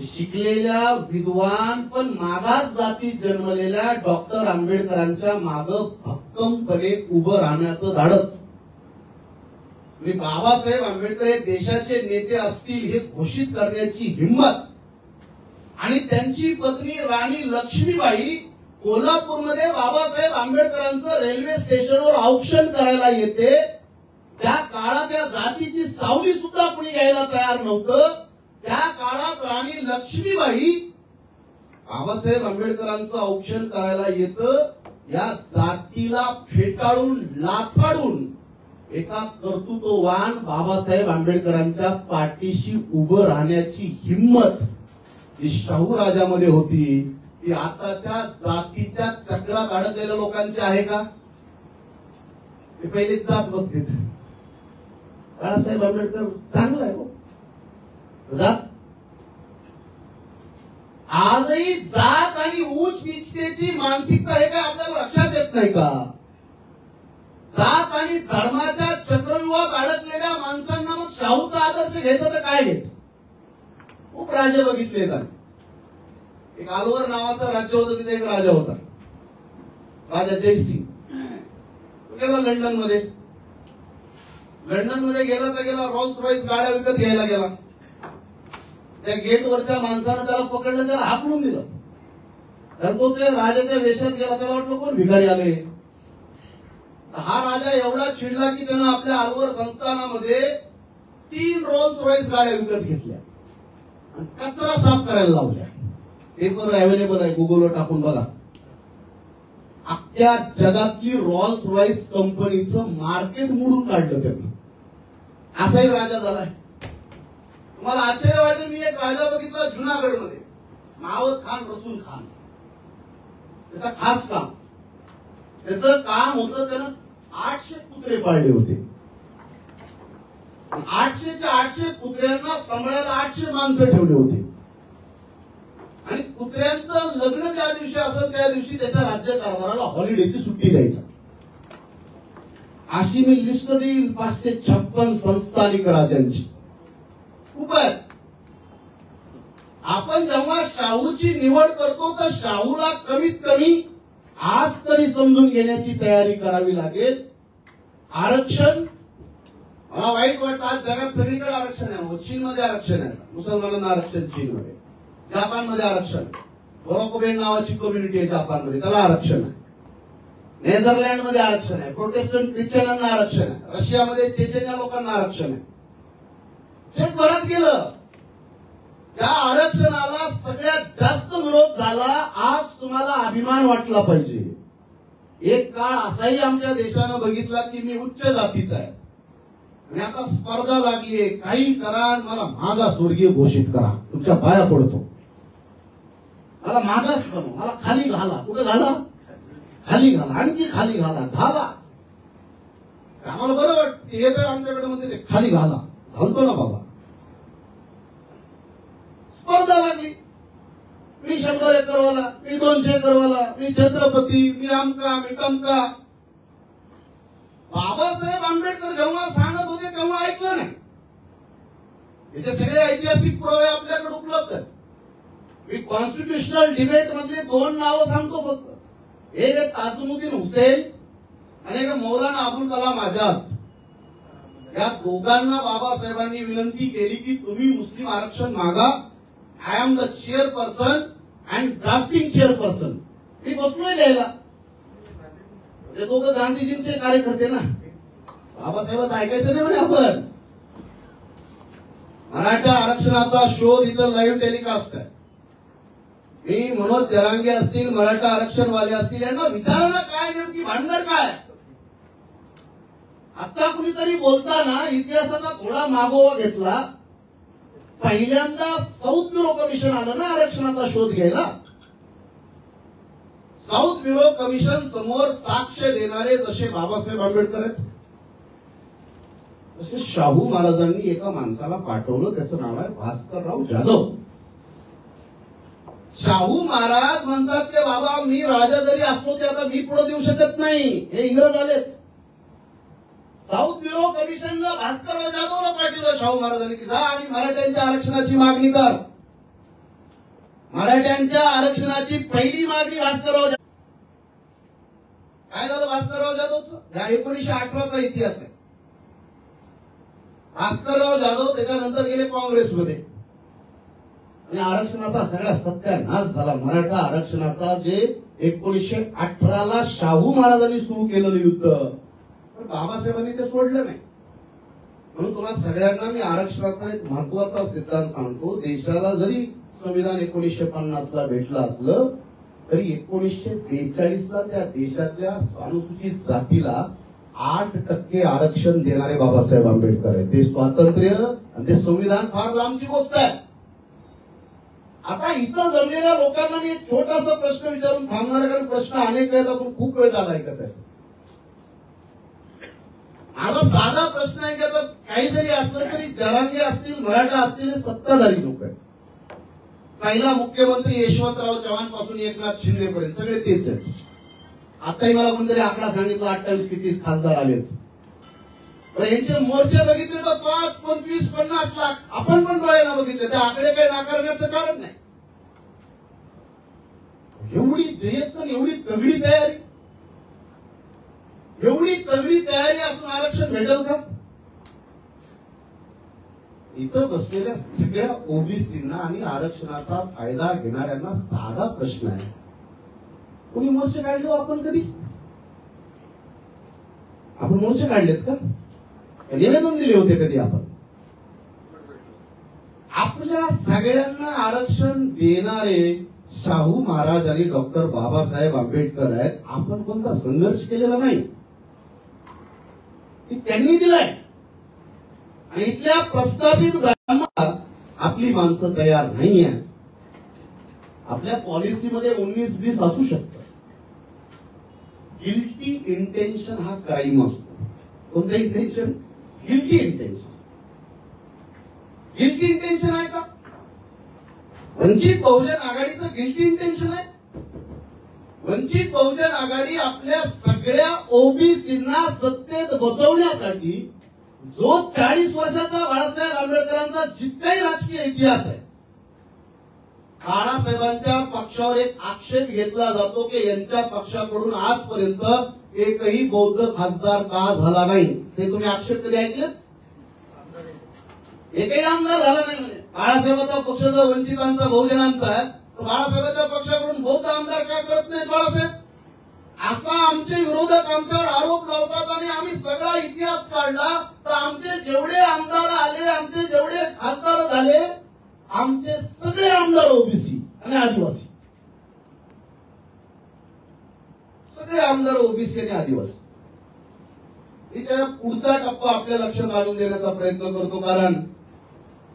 शिकलेल्या विद्वान पण मागास जातीत जन्मलेल्या डॉक्टर आंबेडकरांच्या माग भक्कमपणे उभं राहण्याचं धाडस. बाबासाहेब आंबेडकर हे देशाचे नेते असतील हे घोषित करण्याची हिंमत आणि त्यांची पत्नी राणी लक्ष्मीबाई कोल्हापूरमध्ये बाबासाहेब आंबेडकरांचं रेल्वे स्टेशनवर औक्षण करायला येते. त्या काळात त्या जातीची सावली सुद्धा कुणी घ्यायला तयार नव्हतं. त्या काळात राणी लक्ष्मीबाई बाबासाहेब आंबेडकरांचं औक्षण करायला येतं. या जातीला फेटाळून लाथाडून एका कर्तृत्ववान बाबासाहेब आंबेडकरांच्या पाठीशी उभं राहण्याची हिंमत जी शाहू राजामध्ये होती ती आताच्या जातीच्या चक्रात अडकलेल्या लोकांची आहे का. ते पहिले जात बघते. बाळासाहेब आंबेडकर चांगला आहे. जात आजही जात आणि उच्च नीचतेची मानसिकता आहे का आपल्याला लक्षात येत नाही का. जात आणि धर्माच्या चक्रव्यूहात अडकलेल्या माणसांना मग शाहूचा आदर्श घ्यायचा तर काय घ्यायचं. खूप राजे बघितले का. एक अलवर नावाचं राज्य होतं, तिथे एक राजा होता, राजा जयसिंग. तो गेला लंडन मध्ये गेला तर गेला रॉल्स रॉईस गाड्या विकत घ्यायला गेला. त्या गेटवरच्या माणसानं त्याला पकडलं, त्याला हाकलून दिलं. तर तो त्या राजाच्या वेशात गेला. त्याला वाटलं कोण भिकारी आले. हा राजा एवढा चिडला की त्यानं आपल्या अलवर संस्थानामध्ये 3 रोल्स रॉईस गाड्या विकत घेतल्या आणि कचरा साफ करायला लावल्या. पेपर अवेलेबल आहे, गुगलवर टाकून बघा. अख्ख्या जगातली रॉल्स रॉईस कंपनीचं मार्केट मोडून काढलं त्यांनी. असाही राजा झालाय. तुम्हाला आश्चर्य वाटेल, मी एक राजा बघितला जुनागड मध्ये, मावत खान रसूल खान. त्याचा खास काम, त्याचं काम होतं, त्यानं 800 कुत्रे पाळले होते. 800च्या 800 कुत्र्यांना सांभाळायला 800 माणसं ठेवले होते. आणि कुत्र्यांचं लग्न ज्या दिवशी असेल त्या दिवशी त्याच्या राज्य कारभाराला हॉलिडेची सुट्टी द्यायचा. अशी मी लिस्ट देईल 556 संस्थानिक राजांची. खूप आहेत. आपण जेव्हा शाहूची निवड करतो तर शाहूला कमीत कमी आज तरी समजून घेण्याची तयारी करावी लागेल. आरक्षण मला वाईट वाटतं, आज जगात सगळीकडे आरक्षण आहे. चीनमध्ये आरक्षण आहे, मुसलमानांना आरक्षण चीनमध्ये, जपानमध्ये आरक्षण, बरोकोबेन नावाची कम्युनिटी आहे जपानमध्ये, त्याला आरक्षण आहे. नेदरलँडमध्ये आरक्षण आहे, प्रोटेस्टंट ख्रिश्चनांना आरक्षण आहे. रशियामध्ये चेचेन्या लोकांना आरक्षण आहे. जगभरात गेलं, त्या आरक्षणाला सगळ्यात जास्त विरोध झाला. आज तुम्हाला अभिमान वाटला पाहिजे. एक काळ असाही आमच्या देशानं बघितला की मी उच्च जातीचा आहे आणि आता स्पर्धा लागलीये, काही करा, मला मागासवर्गीय घोषित करा, तुमच्या पाया पडतो, मला मागास बनव, मला खाली घाला. कुठे घाला? खाली घाला, आणखी खाली घाला. आम्हाला बरं वाटतं, हे तर आमच्याकडे म्हणते ते खाली घाला, घालतो ना बाबा. स्पर्धा लागली, मी 100 एकरवाला, मी 200 एकरवाला, मी छत्रपती, मी आमका, मी टमका. बाबासाहेब आंबेडकर जेव्हा सांगत होते तेव्हा ऐकलं नाही. याचे सगळे ऐतिहासिक पुरावे आपल्याकडे उपलब्ध आहेत. मी कॉन्स्टिट्युशनल डिबेट मधले 2 नावं सांगतो फक्त. एक आहे ताजुद्दीन हुसेन आणि एक मौलाना अबुल कलाम आझाद, या दोघांना बाबासाहेबांनी विनंती केली की तुम्ही मुस्लिम आरक्षण मागा. I am the chairperson and drafting chairperson. मी बसलोय लिहायला. ते दोघं गांधीजींचे कार्यकर्ते ना. बाबासाहेबांचं ऐकायचं नाही म्हणे आपण. मराठा आरक्षणाचा शोध इथं लाईव्ह टेलिकास्ट आहे. मी मनोज जरांगे असतील, मराठा आरक्षणवाले असतील, यांना विचारा ना काय नेमकी भांडण काय. आता कुणीतरी बोलताना इतिहासाचा थोडा मागोवा घेतला. पहिल्यांदा साऊथ ब्युरो कमिशन आलं ना आरक्षणाचा शोध घ्यायला. साऊथ ब्युरो कमिशन समोर साक्ष देणारे जसे बाबासाहेब आंबेडकर आहेत, तसे शाहू महाराजांनी एका माणसाला पाठवलं. त्याचं नाव आहे भास्करराव जाधव. शाहू महाराज म्हणतात की बाबा मी राजा जरी असलो ते आता मी पुढे देऊ शकत नाही. हे इंग्रज आलेत. साऊथ ब्युरो कमिशनला भास्करराव जाधवला पाठवलं शाहू महाराजांनी की जा आणि मराठ्यांच्या आरक्षणाची मागणी कर. मराठ्यांच्या आरक्षणाची पहिली मागणी भास्करराव. काय झालं भास्करराव जाधवचं? या 1918चा इतिहास आहे. भास्करराव जाधव त्याच्यानंतर गेले काँग्रेसमध्ये आणि आरक्षणाचा सगळा सत्यानाश झाला. मराठा आरक्षणाचा जे 1918ला शाहू महाराजांनी सुरू केलेलं युद्ध, पण बाबासाहेबांनी ते सोडलं नाही. म्हणून तुम्हाला सगळ्यांना मी आरक्षणाचा एक महत्वाचा सिद्धांत सांगतो. देशाला जरी संविधान 1950ला भेटलं असलं तरी 1942ला त्या देशातल्या अनुसूचित जातीला 8% आरक्षण देणारे बाबासाहेब आंबेडकर आहेत. ते स्वातंत्र्य आणि ते संविधान फार लांबची गोष्ट आहे. आता इथं जमलेल्या लोकांना मी एक छोटासा प्रश्न विचारून थांबणार, कारण प्रश्न अनेक आहेत, आपण खूप वेळ झाला ऐकत आहे. माझा साधा प्रश्न आहे की आता काही जरी असलं तरी जरांगे असतील, मराठा असतील, हे सत्ताधारी लोक आहेत. पहिला मुख्यमंत्री यशवंतराव चव्हाण पासून एकनाथ शिंदे पर्यंत सगळे तेच आहेत. आताही मला कोणतरी आकडा सांगितला 28 किती खासदार आलेत. पण यांचे मोर्चे बघितले तर 5, 25, 50 लाख आपण पण डोळ्यानं बघितले. ते आकडे काही नाकारण्याचं कारण नाही. एवढी जयत, एवढी तगडी तयारी, एवढी तगडी तयारी असून आरक्षण भेटेल का? इथं बसलेल्या सगळ्या ओबीसींना आणि आरक्षणाचा फायदा घेणाऱ्यांना साधा प्रश्न आहे. कोणी मोर्चे काढले आपण कधी? आपण मोर्चे काढलेत का? निवेदन दिले होते कधी आपण? आपल्या सगळ्यांना आरक्षण देणारे शाहू महाराज आणि डॉक्टर बाबासाहेब आंबेडकर आहेत. आपण कोणता संघर्ष केलेला नाही, त्यांनी दिलाय. आणि इथल्या प्रस्थापित ब्राह्मणात आपली माणसं तयार नाहीये. आपल्या पॉलिसीमध्ये 19-20 असू शकतं. गिल्टी इंटेन्शन हा क्राईम असतो. कोणतं intention? Guilty intention. Guilty intention आहे का? वंचित बहुजन आघाडीचं गिल्टी इंटेन्शन आहे. वंचित बहुजन आघाडी आपल्या सगळ्या ओबीसींना सत्तेत बसवण्यासाठी जो 40 वर्षाचा बाळासाहेब आंबेडकरांचा जितकाही राजकीय इतिहास आहे, बाळासाहेबांच्या पक्षावर एक आक्षेप घेतला जातो की यांच्या पक्षाकडून आजपर्यंत एकही बौद्ध खासदार का झाला नाही. ते तुम्ही आक्षेप कधी ऐकले? एकही आमदार झाला नाही म्हणे. बाळासाहेबांचा पक्ष जो वंचितांचा बहुजनांचा आहे, तर बाळासाहेबांच्या पक्षाकडून बौद्ध आमदार का करत नाहीत बाळासाहेब? असा आमचे विरोधक आमच्यावर आरोप लावतात. आणि आम्ही सगळा इतिहास काढला तर आमचे जेवढे आमदार आले, आमचे जेवढे खासदार झाले, आमचे सगळे आमदार ओबीसी आणि आदिवासी. सगळे आमदार ओबीसी आणि आदिवासी. त्याच्या पुढचा टप्पा आपल्या लक्षात आणून देण्याचा प्रयत्न करतो, कारण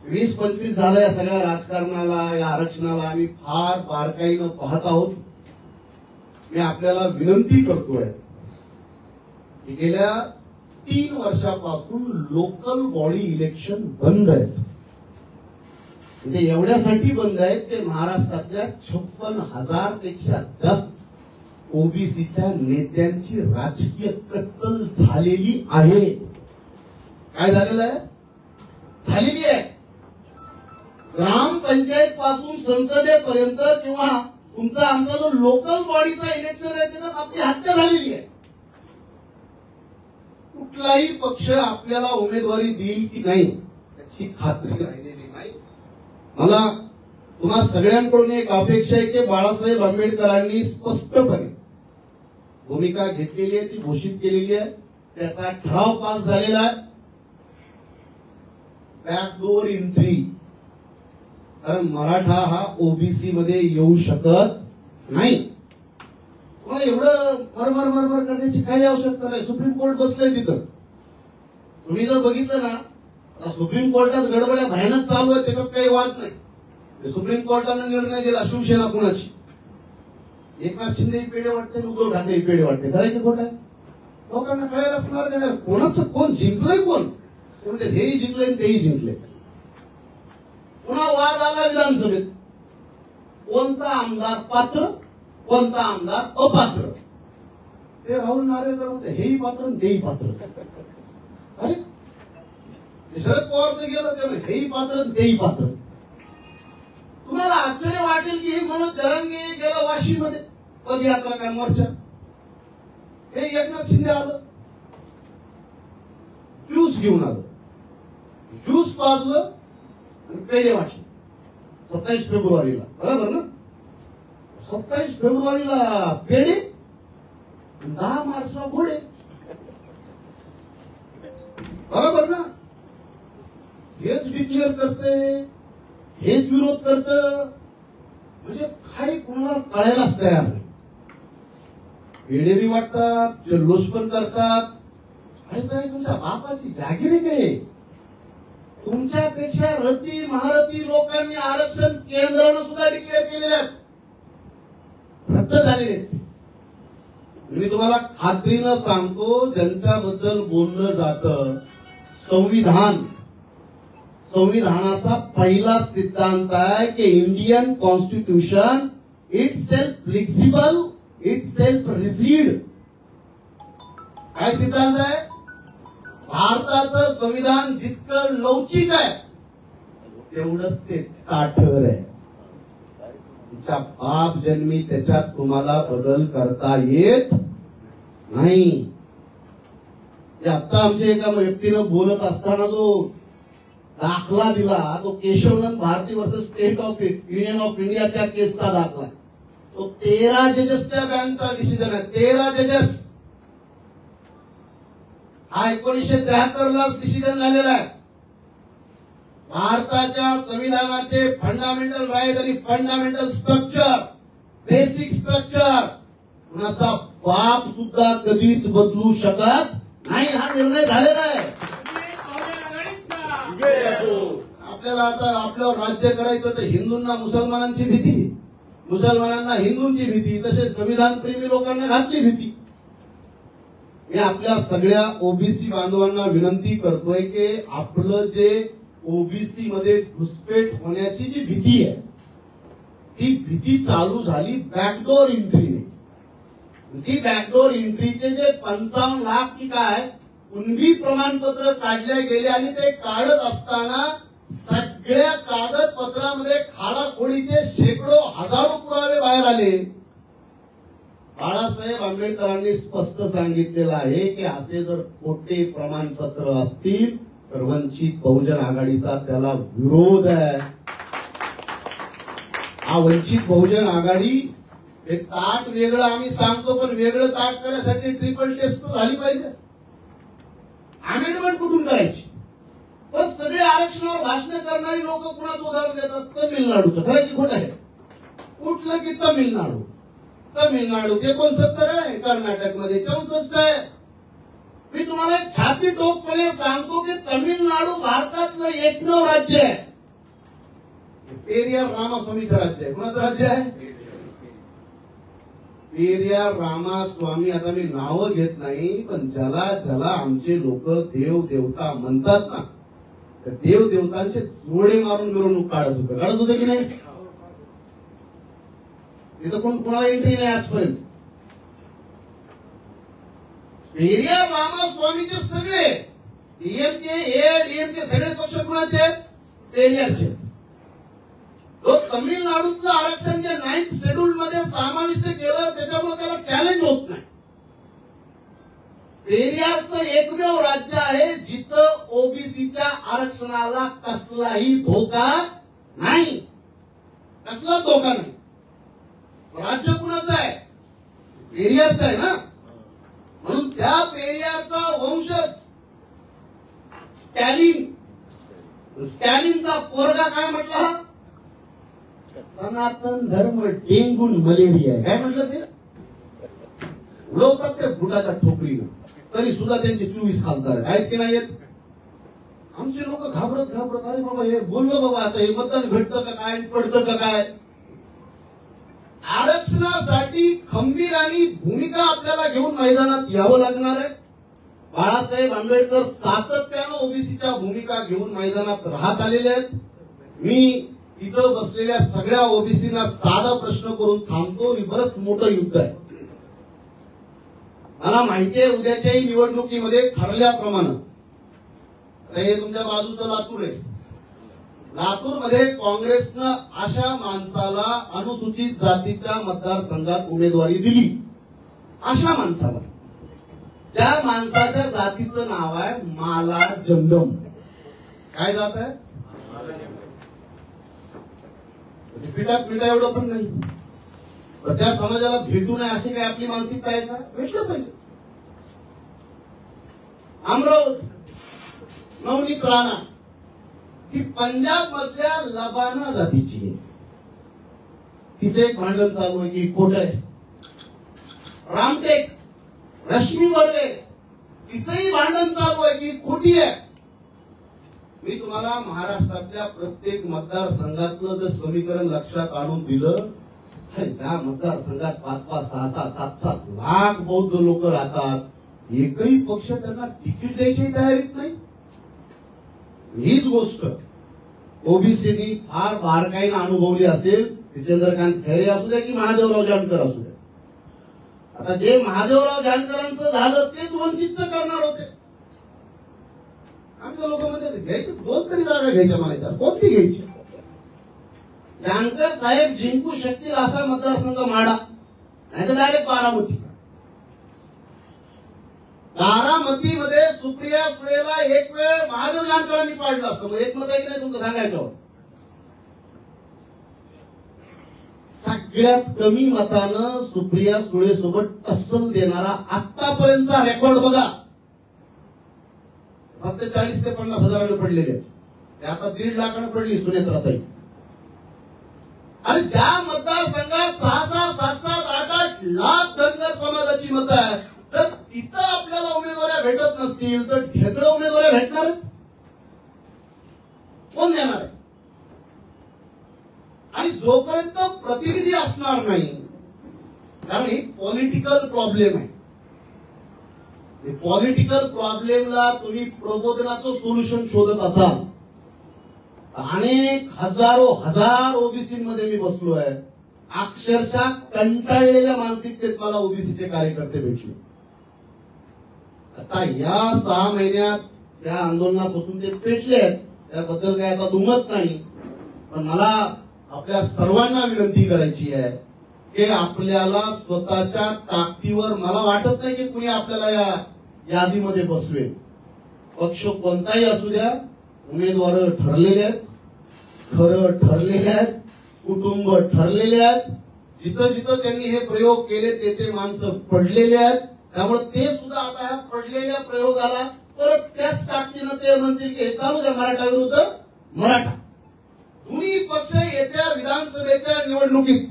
20-25 झालं या सगळ्या राजकारणाला, या आरक्षणाला आम्ही फार बारकाईनं पाहत आहोत. मी आपल्याला विनंती करतोय की गेल्या 3 वर्षापासून लोकल बॉडी इलेक्शन बंद आहेत. म्हणजे एवढ्यासाठी बंद आहेत की महाराष्ट्रातल्या 56,000 पेक्षा जास्त ओबीसीच्या नेत्यांची राजकीय कत्तल झालेली आहे. काय झालेलं आहे? झालेली आहे. ग्रामपंचायत पासून संसदेपर्यंत किंवा तुमचा आमचा जो लोकल बॉडीचा इलेक्शन आहे त्याच्यात आपली हत्या झालेली आहे. कुठलाही पक्ष आपल्याला उमेदवारी देईल की नाही त्याची खात्री राहिलेली नाही. मला तुम्हा सगळ्यांकडून एक अपेक्षा आहे की बाळासाहेब आंबेडकरांनी स्पष्टपणे भूमिका घेतलेली आहे, ती घोषित केलेली आहे, त्याचा ठराव पास झालेला आहे. बॅकडोर एंट्री, कारण मराठा हा ओबीसी मध्ये येऊ शकत नाही. तुम्हाला एवढं मरमर मरमर करण्याची काही आवश्यकता नाही. सुप्रीम कोर्ट बसलंय तिथं. तुम्ही जर बघितलं ना, आता सुप्रीम कोर्टात गडबड्या भयानक चालू आहे, त्याच्यात काही वाद नाही. सुप्रीम कोर्टानं निर्णय दिला शिवसेना कुणाची. एकनाथ शिंदे पेढे वाटते, उद्धव ठाकरे पेढे वाटते. खरं की खोटं आहे? लोकांना कळायला असणार का? कोणाचं कोण जिंकलंय, कोण ते म्हणजे हेही जिंकले तेही जिंकले. पुन्हा वाद आला विधानसभेत, कोणता आमदार पात्र कोणता आमदार अपात्र. ते राहुल नार्वेकर होते, हेही पात्र तेही पात्र. अरे शरद पवारचं गेलं ते हेही पात्र तेही पात्र. तुम्हाला आश्चर्य वाटेल की मनोज जरांगे गेला वाशीमध्ये पदयात्रा काय मोर्चा, हे एकनाथ शिंदे आलं ज्यूस घेऊन आलं, ज्यूस पाजलं आणि पेढे वाटले 27 फेब्रुवारीला. बरोबर ना? 27 फेब्रुवारीला पेढे, 10 मार्चला घोडे. बरोबर ना? हेच डिक्लेअर करते, हेच विरोध करत, म्हणजे काही कोणाला कळायलाच तयार नाही. पेढे बी वाटतात, जल्लोष पण करतात. आणि काय तुमच्या बापाची जागीर आहे काय? तुमच्यापेक्षा रती महारथी लोकांनी आरक्षण केंद्रानं सुद्धा डिक्लेअर केलेले आहेत, रद्द झालेले आहेत. मी तुम्हाला खात्रीनं सांगतो, ज्यांच्याबद्दल बोललं जातं, संविधानाचा पहिला सिद्धांत आहे की Indian constitution it self flexible, it self rigid. काय सिद्धांत आहे? भारताचं संविधान जितकं लवचिक आहे तेवढंच ते ताठर आहे. तुमच्या बाप जन्मी त्याच्यात तुम्हाला बदल करता येत नाही. आता आमच्या एका व्यक्तीनं बोलत असताना जो दाखला दिला, तो Keshavananda Bharati versus state of union of इंडियाच्या केसचा दाखला. तो 13 जजेसच्या बँचचा डिसिजन आहे. 13 जजेस. हा 1973 ला डिसिजन झालेला आहे. भारताच्या संविधानाचे फंडामेंटल राईट आणि फंडामेंटल स्ट्रक्चर, बेसिक स्ट्रक्चर कुणाचा बाप सुद्धा कधीच बदलू शकत नाही. हा निर्णय झालेला आहे. आपल्याला आता आपल्यावर राज्य करायचं तर हिंदूंना मुसलमानांची भीती, मुसलमानांना हिंदूंची भीती, तसेच संविधान प्रेमी लोकांना घातली भीती. मी आपल्या सगळ्या ओबीसी बांधवांना विनंती करतोय की आपलं जे ओबीसी मध्ये घुसपेट होण्याची जी भीती आहे, ती भीती चालू झाली बॅकडोर एंट्रीने. ती बॅकडोर एंट्रीचे जे 55 लाख की काय कुणबी प्रमाणपत्र काढले गेले आणि ते काढत असताना सगळ्या कागदपत्रामध्ये खाडाखोडीचे शेकडो हजारो पुरावे बाहेर आले. बाळासाहेब आंबेडकरांनी स्पष्ट सांगितलेलं आहे की असे जर खोटे प्रमाणपत्र असतील तर वंचित बहुजन आघाडीचा त्याला विरोध आहे. हा वंचित बहुजन आघाडी एक ताट वेगळं आम्ही सांगतो, पण वेगळं ताट करण्यासाठी ट्रिपल टेस्ट झाली पाहिजे. अमेंडमेंट कुठून करायची? पण सगळे आरक्षणावर भाषण करणारी लोक कुणाचं उदाहरण देतात? तमिळनाडूचं. खरं की खोटं आहे? कुठलं की तमिळनाडू. तमिळनाडू 69 आहे, कर्नाटकमध्ये 64 आहे. मी तुम्हाला एक छाती टोकपणे सांगतो की तमिळनाडू भारतातलं एकमेव राज्य आहे. पेरियार रामास्वामीचं राज्य आहे. कुणाचं राज्य आहे? पेरियार रामास्वामी. आता मी नावं घेत नाही, पण ज्याला ज्याला आमचे लोक देव देवता म्हणतात ना, तर देव देवतांचे जोडे मारून मिरवणूक काढत होते की नाही? तिथं कोणाला एंट्री नाही आजपर्यंत. पेरियार रामास्वामीचे सगळे डीएमके एडीएमके सगळे पक्ष कुणाचे आहेत? पेरियारचे. तो तमिळनाडूतलं आरक्षण जे 9th शेड्यूल मध्ये समाविष्ट केलं त्याच्यामुळे त्याला चॅलेंज होत नाही. पेरियारचं एकमेव राज्य आहे जिथं ओबीसीच्या आरक्षणाला कसलाही धोका नाही, कसला धोका नाही. राज्य कुणाचं आहे? पेरियारचं आहे ना. म्हणून त्या पेरियारचा वंशज स्टॅलिनचा पोरगा काय म्हटला? सनातन धर्म डेंगून मलेरिया आहे. काय म्हटलं ते? उडवतात ते बुटाच्या ठोकरीनं, तरी सुद्धा त्यांचे 24 खासदार आहेत की नाही आहेत. आमचे लोक घाबरत अरे बाबा हे बोललो बाबा, आता हे मतदान भेटतं का काय, पडतं का काय. आरक्षणासाठी खंबीर आणि भूमिका आपल्याला घेऊन मैदानात यावं लागणार आहे. बाळासाहेब आंबेडकर सातत्यानं ओबीसीच्या भूमिका घेऊन मैदानात राहत आलेले आहेत. मी इथं बसलेल्या सगळ्या ओबीसीना साधा प्रश्न करून थांबतो. हे बरंच मोठं युद्ध आहे. मला माहिती आहे उद्याच्याही निवडणुकीमध्ये ठरल्याप्रमाणे, हे तुमच्या बाजूचं लातूर आहे, लातूरमध्ये काँग्रेसनं अशा माणसाला अनुसूचित जातीच्या मतदारसंघात उमेदवारी दिली. अशा माणसाला, त्या माणसाच्या जातीचं नाव आहे माला जंगम. काय जात आहे? पिठात मिठा एवढं पण नाही. तर त्या समाजाला भेटू नये अशी काय आपली मानसिकता आहे का? भेटलं पाहिजे. अमरावती नवनीत राणा ही पंजाब मधल्या लबाना जातीची आहे. तिचं एक भांडण चालू आहे की खोट आहे. रामटेक रश्मी वर्गे तिचंही भांडण चालू आहे की खोटी आहे. मी तुम्हाला महाराष्ट्रातल्या प्रत्येक मतदारसंघातलं जर समीकरण लक्षात आणून दिलं, त्या मतदारसंघात 5-5, 6-6, 7-7 लाख बौद्ध लोक राहतात. एकही पक्ष त्यांना तिकीट द्यायची तयारीत नाही. हीच गोष्ट ओबीसीनी फार बारकाईनं अनुभवली असेल. जितेंद्रकांत खैरे असू द्या की महादेवराव जानकर असू द्या. आता जे महादेवराव जानकरांचं झालं तेच वंचितचं करणार होते. आमच्या लोक म्हणजे घ्यायचे 2 तरी जागा घ्यायच्या म्हणायच्या, कोणती घ्यायची? जानकर साहेब जिंकू शकतील असा मतदारसंघ माडा, नाही तर डायरेक्ट बारामती. बारामतीमध्ये सुप्रिया सुळेला एक वेळ महादेव जानकरांनी पाडलं असतं. मग एक मत आहे की नाही तुमचं सांगायचं? सगळ्यात कमी मतानं सुप्रिया सुळे सोबत टस्सल देणारा आतापर्यंतचा रेकॉर्ड बघा. फक्त 40 ते 50 हजाराने पडलेले. ते आता 1.5 लाखानं पडली सुनेत्राताई. आणि ज्या मतदारसंघात 6-6, 7-7, 8-8 लाख धनगर समाजाची मतं आहेत, तर तिथं आपल्याला उमेदवाऱ्या भेटत नसतील तर ढेकळं उमेदवाऱ्या भेटणार आहेत? कोण देणार आहे? आणि जोपर्यंत प्रतिनिधी असणार नाही, कारण ही पॉलिटिकल प्रॉब्लेम आहे. पॉलिटिकल प्रॉब्लेमला तुम्ही प्रबोधनाचं सोल्युशन शोधत असाल. अनेक हजार ओबीसीमध्ये मी बसलो आहे. अक्षरशः कंटाळलेल्या मानसिकतेत मला ओबीसीचे कार्यकर्ते भेटले. आता या 6 महिन्यात त्या आंदोलनापासून ते पेटले आहेत, त्याबद्दल काय आता दुमत नाही. पण मला आपल्या सर्वांना विनंती करायची आहे की आपल्याला स्वतःच्या ताकदीवर, मला वाटत नाही की कुणी आपल्याला या यादीमध्ये बसवेल. पक्ष कोणताही असू द्या, उमेदवार ठरलेले आहेत, खरं ठरलेले आहेत, कुटुंब ठरलेले आहेत. जिथं जिथं त्यांनी हे प्रयोग केले ते माणसं पडलेले आहेत. त्यामुळे ते सुद्धा आता ह्या पडलेल्या प्रयोगाला परत त्याच ताकदीनं ते म्हणतील की हे चालू द्या मराठा विरुद्ध मराठा. दोन्ही पक्ष येत्या विधानसभेच्या निवडणुकीत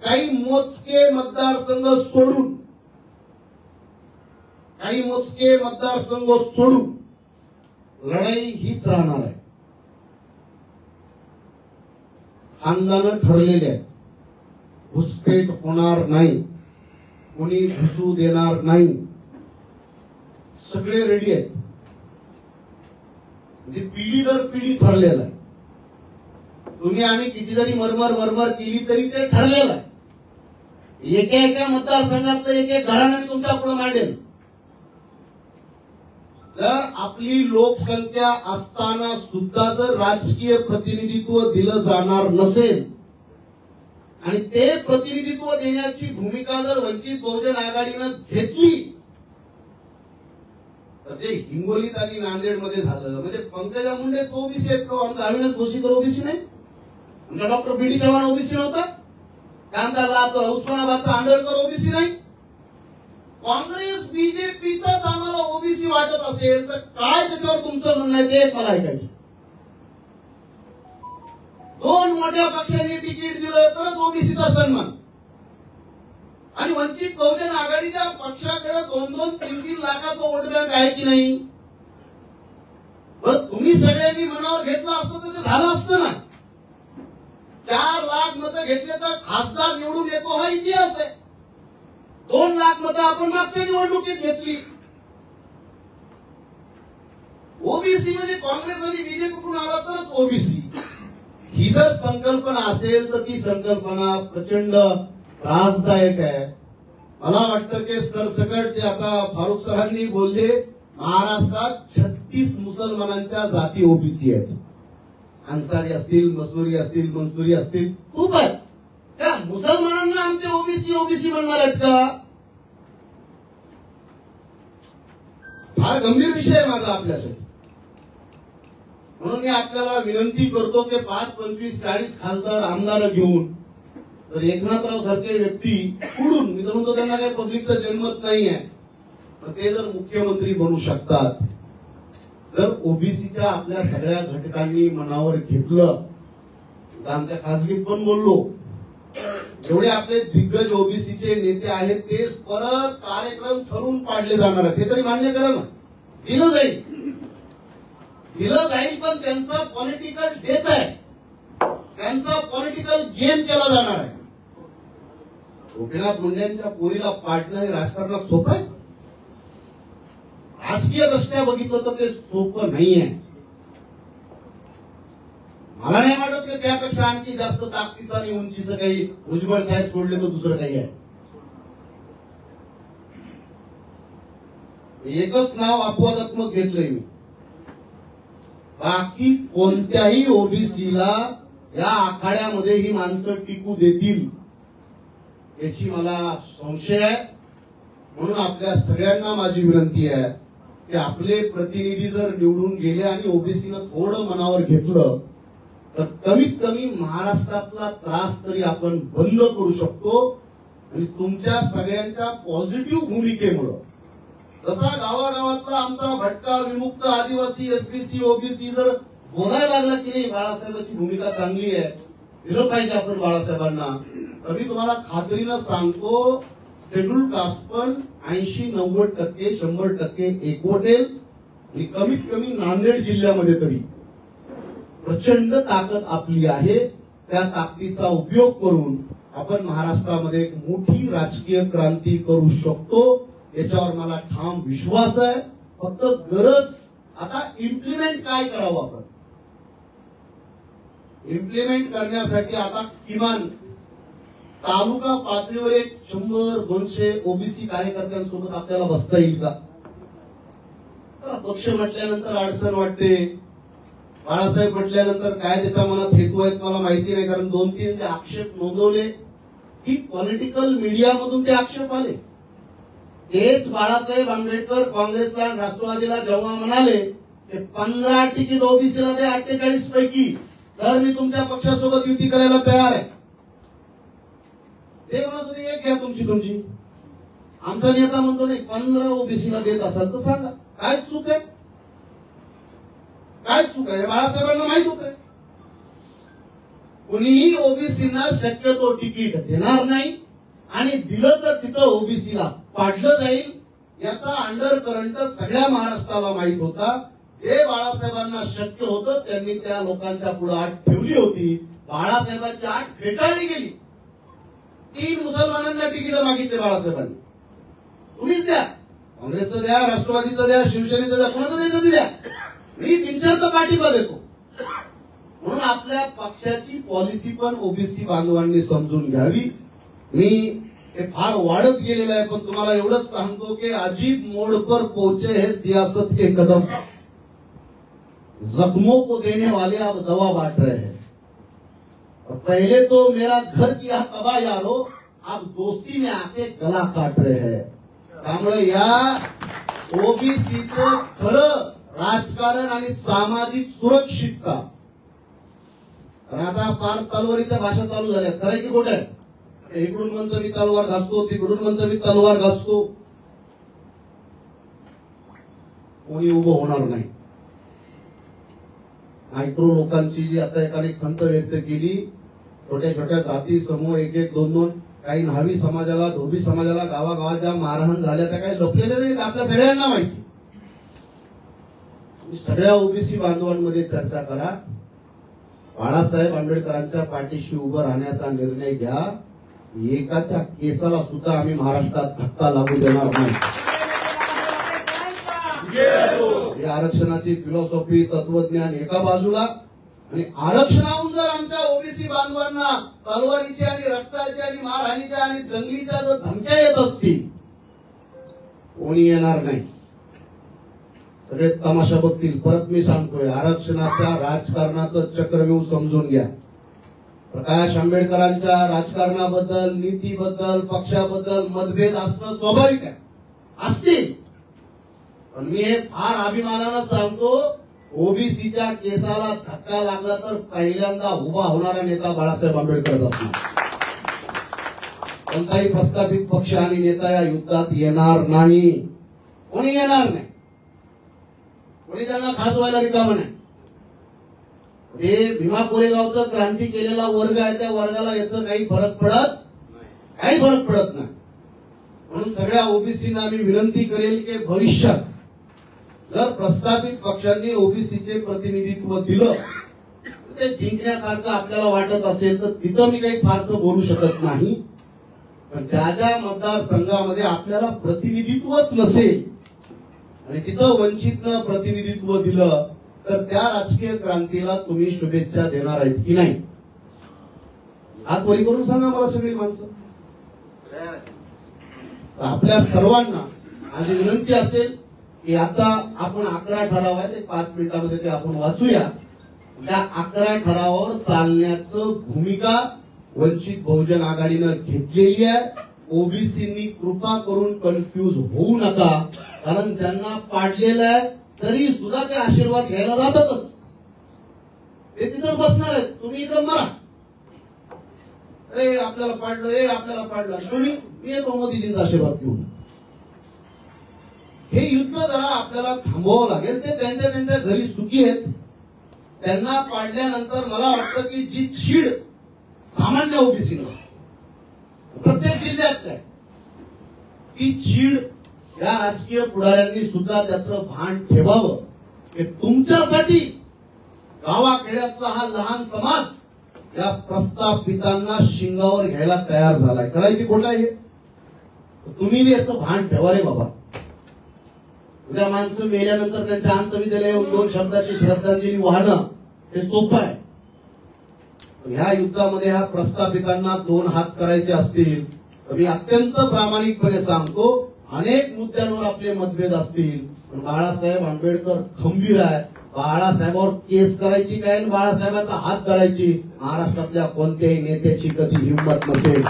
काही मोजके मतदारसंघ सोडून लढाई हीच राहणार आहे. खानदानं ठरलेले आहेत. घुसपेट होणार नाही, कोणी घुसू देणार नाही. सगळे रेडी आहेत. म्हणजे पिढी दर पिढी ठरलेलं आहे. तुम्ही आम्ही किती जरी मरमर केली तरी ते ठरलेलं आहे. एका मतदारसंघातलं एक घराणं तुमच्या पुढे मांडेल. जर आपली लोकसंख्या असताना सुद्धा जर राजकीय प्रतिनिधित्व दिलं जाणार नसेल आणि ते प्रतिनिधित्व देण्याची भूमिका जर वंचित बहुजन आघाडीनं घेतली तर जे हिंगोलीत आणि नांदेडमध्ये झालं म्हणजे पंकजा मुंडे ओबीसी आहेत का? आमचा अविनाश गोशीकर ओबीसी नाही? आमचा डॉक्टर बी डी चव्हाण ओबीसी नव्हता? आमचा उस्मानाबादचा आंदोळकर ओबीसी नाही? काँग्रेस बीजेपीचाच आम्हाला ओबीसी वाटत असेल तर काय त्याच्यावर तुमचं म्हणणं आहे ते मला ऐकायचं. दोन मोठ्या पक्षांनी तिकीट दिलं तरच ओबीसीचा सन्मान आणि वंचित बहुजन आघाडीच्या पक्षाकडे 2-3 लाखाचं वोट बँक आहे की नाही? बरं तुम्ही सगळ्यांनी मनावर घेतलं असतं तर ते झालं असतं ना. 4 लाख मतं घेतले तर खासदार निवडून येतो हा इतिहास आहे. 2 लाख मतं आपण मागच्या निवडणुकीत घेतली. ओबीसी म्हणजे काँग्रेस आणि बीजेपीकडून आला तरच ओबीसी. ही जर संकल्पना असेल तर ती संकल्पना प्रचंड त्रासदायक आहे. मला वाटतं की सरसकट जे आता फारुख सरांनी बोलले, महाराष्ट्रात 36 मुसलमानांच्या जाती ओबीसी आहेत. अन्सारी असतील, मसुरी असतील, मंसुरी असतील, खूप आहेत. त्या मुसलमानांना आमचे ओबीसी म्हणणार आहेत का? फार गंभीर विषय आहे माझा आपल्यासाठी. म्हणून मी आपल्याला विनंती करतो की 5, 25, 40 खासदार आमदार घेऊन तर एकनाथराव सारखे व्यक्ती पुढून, मी तर म्हणतो त्यांना काही पब्लिकचा जन्मत नाही आहे, पण ते जर मुख्यमंत्री बनू शकतात, जर ओबीसीच्या आपल्या सगळ्या घटकांनी मनावर घेतलं, आमच्या खासगीत पण बोललो, जेवढे आपले दिग्गज ओबीसीचे नेते आहेत ते परत कार्यक्रम ठरवून पाडले जाणार आहेत. हे तरी मान्य करा ना. दिलं जाईल पण त्यांचा पॉलिटिकल डेथ आहे, त्यांचा पॉलिटिकल गेम केला जाणार आहे. गोपीनाथ मुंडेंच्या पोरीला पाडणं हे राजकारणात सोपं आहे? राजकीय दृष्ट्या बघितलं तर ते सोपं नाहीये. मला नाही वाटत की त्यापेक्षा आणखी जास्त ताकदीचं आणि उंचीचं काही भुजबळ साहेब सोडले तर दुसरं काही आहे. एकच नाव अपवादात्मक घेतलंय मी. बाकी कोणत्याही ओबीसीला या आखाड्यामध्ये ही माणसं टिकू देतील याची मला संशय आहे. म्हणून आपल्या सगळ्यांना माझी विनंती आहे की आपले प्रतिनिधी जर निवडून गेले आणि ओबीसीनं थोडं मनावर घेतलं तर कमीत कमी महाराष्ट्रातला त्रास तरी आपण बंद करू शकतो. आणि तुमच्या सगळ्यांच्या पॉझिटिव्ह भूमिकेमुळं, जसा गावागावातला आमचा भटका, विमुक्त, आदिवासी, एसबीसी, ओबीसी जर बोलायला लागला की नाही बाळासाहेबांची भूमिका चांगली आहे, दिलं पाहिजे आपण बाळासाहेबांना, तर मी तुम्हाला खात्रीनं सांगतो शेड्यूल कास्ट पण 80-90%, 100% एकवटेल. आणि कमीत कमी नांदेड जिल्ह्यामध्ये तरी प्रचंड ताकद आपली आहे. त्या ताकदीचा उपयोग करून आपण महाराष्ट्रामध्ये एक मोठी राजकीय क्रांती करू शकतो, याच्यावर मला ठाम विश्वास आहे. फक्त गरज आता इम्प्लिमेंट काय करावं आपण. इम्प्लिमेंट करण्यासाठी आता किमान तालुका पातळीवर एक 100-200 ओबीसी कार्यकर्त्यांसोबत आपल्याला बसता येईल का? पक्ष म्हटल्यानंतर अडचण वाटते, बाळासाहेब म्हटल्यानंतर काय त्याच्या मनात हेतू आहेत मला माहिती नाही, कारण 2-3 ते आक्षेप नोंदवले की पॉलिटिकल मीडियामधून ते आक्षेप आले. तेच बाळासाहेब आंबेडकर काँग्रेसला आणि राष्ट्रवादीला जेव्हा म्हणाले की 15 तिकीट ओबीसीला दे 48 पैकी, तर मी तुमच्या पक्षासोबत युती करायला तयार आहे. ते म्हणत होते एक घ्या तुमची. आमचा नेता म्हणतो नाही 15 ओबीसीला देत असाल तर सांगा काय चूक आहे. काय चूक आहे बाळासाहेबांना माहित होतं. कुणीही ओबीसीना शक्यतो तिकीट देणार नाही आणि दिलं तर तिथं ओबीसीला पाडलं जाईल, याचा अंडर करंट सगळ्या महाराष्ट्राला माहित होता. जे बाळासाहेबांना शक्य होतं त्यांनी त्या लोकांच्या पुढे आठ ठेवली होती. बाळासाहेबांची आठ फेटाळली गेली. 3 मुसलमानांना तिकीट मागितले बाळासाहेबांनी. तुम्हीच द्या, काँग्रेसचं द्या, राष्ट्रवादीचं द्या, शिवसेनेचं द्या, कोणाचं द्यायचं द्या, मी बिनशर्त पाठिंबा देतो. म्हणून आपल्या पक्षाची पॉलिसी पण ओबीसी बांधवांनी समजून घ्यावी. मी हे फार वाढत गेलेलं आहे, पण तुम्हाला एवढंच सांगतो की अजीब मोड पर पहुंचे है सियासत के कदम, जख्मों को देने वाले अब दवा बांट रहे हैं. पहले तो मेरा घर किया तबाह यारो, अब दोस्ती में आके गला काट रहे हैं. त्यामुळे या ओबीसीचं खरं राजकारण आणि सामाजिक सुरक्षितता. आणि आता फार तलवारीच्या भाषा चालू झाल्या. खरं की खोटं आहे? इकडून म्हणतो मी तलवार घासतो, तिकडून म्हणतो मी तलवार घासतो. कोणी उभं होणार नाही. मायक्रो लोकांची जी आता एकाने खंत व्यक्त केली, छोट्या छोट्या जाती समूह एक एक दोन दोन, काही न्हावी समाजाला धोबी समाजाला गावागावात ज्या मारहाण झाल्या त्या काही लपलेल्या नाही, आपल्या सगळ्यांना माहिती. सगळ्या ओबीसी बांधवांमध्ये चर्चा करा. बाळासाहेब आंबेडकरांच्या पाठीशी उभं राहण्याचा निर्णय घ्या. एकाच्या केसाला सुद्धा आम्ही महाराष्ट्रात धक्का लागू देणार नाही. या आरक्षणाची फिलॉसॉफी तत्वज्ञान एका बाजूला, आणि आरक्षणाहून जर आमच्या ओबीसी बांधवांना तलवारीची आणि रक्ताची आणि मारहाणीच्या आणि दंगलीच्या जर धमक्या येत असतील, कोणी येणार नाही. सगळे तमाशा बघतील. परत मी सांगतोय, आरक्षणाच्या राजकारणाचं चक्रव्यूह समजून घ्या. प्रकाश आंबेडकरांच्या राजकारणाबद्दल, नीतीबद्दल, पक्षाबद्दल मतभेद असणं स्वाभाविक आहे, असतील. पण मी हे फार अभिमानानं सांगतो, ओबीसीच्या केसाला धक्का लागला तर पहिल्यांदा उभा होणारा नेता बाळासाहेब आंबेडकर असणार. कोणताही प्रस्थापित पक्ष आणि नेता या युद्धात येणार नाही. कोणी येणार नाही. कोणी त्यांना खाजवायला रिकामं नाही. हे भीमा कोरेगावचं क्रांती केलेला वर्ग आहे, त्या वर्गाला याचं काही फरक पडत नाही. म्हणून सगळ्या ओबीसींना आम्ही विनंती करेल की भविष्यात जर प्रस्थापित पक्षांनी ओबीसीचे प्रतिनिधित्व दिलं, ते जिंकण्यासारखं आपल्याला वाटत असेल तर तिथं मी काही फारसं बोलू शकत नाही. पण ज्या ज्या मतदारसंघामध्ये आपल्याला प्रतिनिधित्वच नसेल आणि तिथं वंचितनं प्रतिनिधित्व दिलं तर त्या राजकीय क्रांतीला तुम्ही शुभेच्छा देणार आहेत की नाही? हात वरी करून सांगा मला सगळी माणसं. आपल्या सर्वांना माझी विनंती असेल की आता आपण 11 ठराव आहेत, 5 मिनिटांमध्ये ते आपण वाचूया. त्या 11 ठरावावर चालण्याचं भूमिका वंचित बहुजन आघाडीनं घेतलेली आहे. ओबीसींनी कृपा करून कन्फ्यूज होऊ नका, कारण त्यांना पाडलेलं आहे तरी सुद्धा ते आशीर्वाद घ्यायला जातातच. ते तिथं बसणार आहेत. तुम्ही इकडं मरा, आपल्याला पाडलं, तुम्ही मी येतो मोदीजींचा आशीर्वाद घेऊन. हे युद्ध जरा आपल्याला थांबवावं लागेल. ते त्यांच्या घरी सुखी आहेत. त्यांना पाडल्यानंतर मला वाटतं की जी चीड सामान्य ओबीसींना प्रत्येक जिल्ह्यात आहे, ती चीड या राजकीय पुढाऱ्यांनी सुद्धा त्याचं भान ठेवावं की तुमच्यासाठी गावाखेड्यातला हा लहान समाज या प्रस्थापितांना शिंगावर घ्यायला तयार झालाय. खरंय की खोटं आहे? तुम्ही याचं भान ठेवा रे बाबा. उद्या माणसं मेल्यानंतर त्यांच्या अंतविधेला येऊन 2 शब्दाची श्रद्धांजली वाहणं हे सोपं आहे. ह्या युद्धामध्ये ह्या प्रस्थापितांना 2 हात करायचे असतील तर मी अत्यंत प्रामाणिकपणे सांगतो, अनेक मुद्द्यांवर आपले मतभेद असतील, पण बाळासाहेब आंबेडकर खंबीर आहे. बाळासाहेबांवर केस करायची काय, बाळासाहेबांचा हात करायची महाराष्ट्रातल्या कोणत्याही नेत्याची कधी हिंमत नसेल.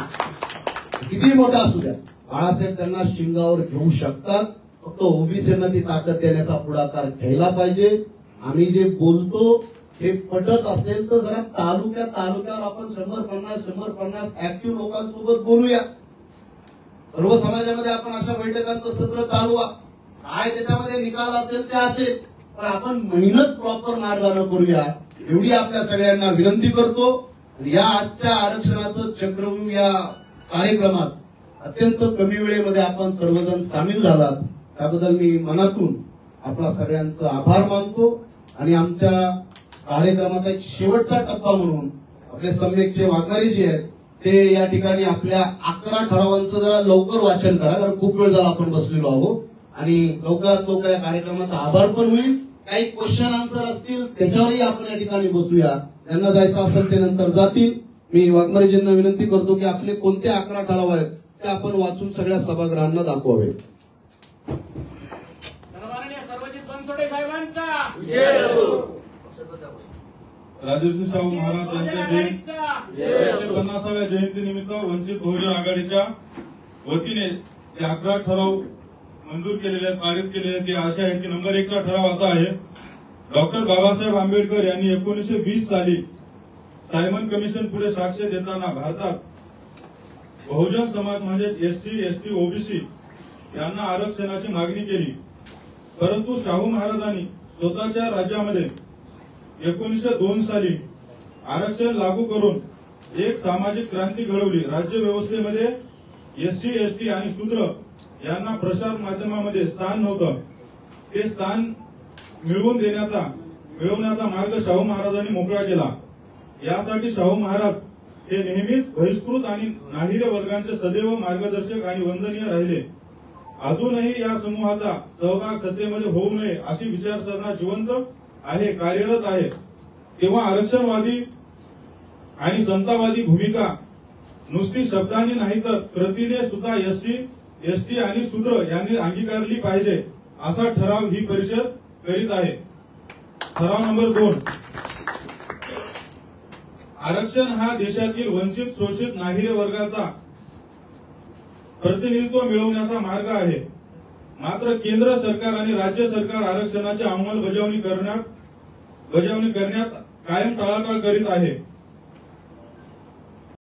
किती मोठा असू द्या, बाळासाहेब त्यांना शिंगावर घेऊ शकतात. फक्त ओबीसींना ती ताकद देण्याचा पुढाकार घ्यायला पाहिजे. आम्ही जे बोलतो हे पटत असेल तर जरा तालुक्यावर आपण 150 ऍक्टिव्ह लोकांसोबत बोलूया. सर्व समाजामध्ये आपण अशा बैठकांचं सत्र चालवा. काय त्याच्यामध्ये निकाल असेल ते असेल, पण आपण मेहनत प्रॉपर मार्गाने करूया एवढी आपल्या सगळ्यांना विनंती करतो. या आजच्या आरक्षणाचं चक्रव्यूह या कार्यक्रमात अत्यंत कमी वेळेमध्ये आपण सर्वजण सामील झालात, त्याबद्दल मी मनातून आपला सगळ्यांचा आभार मानतो. आणि आमच्या कार्यक्रमाचा एक शेवटचा टप्पा म्हणून आपले सम्यकचे वाघमारे जे आहेत ते या ठिकाणी आपल्या 11 ठरावांचं जरा लवकर वाचन करा, कारण खूप वेळ झाला आपण बसलेलो आहोत. आणि लवकरात लवकर या कार्यक्रमाचा आभार पण होईल. काही क्वेश्चन आन्सर असतील त्याच्यावरही आपण या ठिकाणी बसूया. ज्यांना जायचं असेल ते नंतर जातील. मी वाघमारेजींना विनंती करतो की आपले कोणते 11 ठराव आहेत ते आपण वाचून सगळ्या सभागृहांना दाखवावे. राजर्षी शाहू महाराज यांच्या 50व्या जयंती निमित्त वंचित बहुजन आघाडीच्या वतीने 11 ठराव मंजूर केलेले आहेत, पारित केलेले आहेत, ते असे आहेत की नंबर 1 चा ठराव असा आहे, डॉक्टर बाबासाहेब आंबेडकर यांनी 1920 साली सायमन कमिशन पुढे साक्ष देताना भारतात बहुजन समाज म्हणजे एससी, एसटी, ओबीसी यांना आरक्षणाची मागणी केली. परंतु शाहू महाराजांनी स्वतःच्या राज्यामध्ये 1902 साली आरक्षण लागू करून एक सामाजिक क्रांती घडवली. राज्य व्यवस्थेमध्ये एससी, एसटी आणि शूद्र यांना प्रसार माध्यमामध्ये स्थान नव्हतं. ते स्थान मिळवण्याचा मार्ग शाहू महाराजांनी मोकळा केला. यासाठी शाहू महाराज हे नेहमीच बहिष्कृत आणि नाहिरे वर्गांचे सदैव मार्गदर्शक आणि वंदनीय राहिले. अजूनही या समूहाचा सहभाग सत्तेमध्ये होऊ नये अशी विचारसरणी जिवंत आहे, कार्यरत आहे. तेव्हा आरक्षणवादी आणि समतावादी भूमिका नुसती शब्दांनी नाही तर कृतीने सुद्धा एससी, एसटी आणि शूद्र यांनी अंगीकारली पाहिजे असा ठराव ही परिषद करीत आहे. ठराव नंबर 2, आरक्षण हा देशातील वंचित, शोषित, नाहिरे वर्गाचा प्रतिनिधित्व मिळवण्याचा मार्ग आहे. मात्र केंद्र सरकार आणि राज्य सरकार आरक्षणाची अंमलबजावणी करण्यात कायम टाळाटाळ करीत आहे.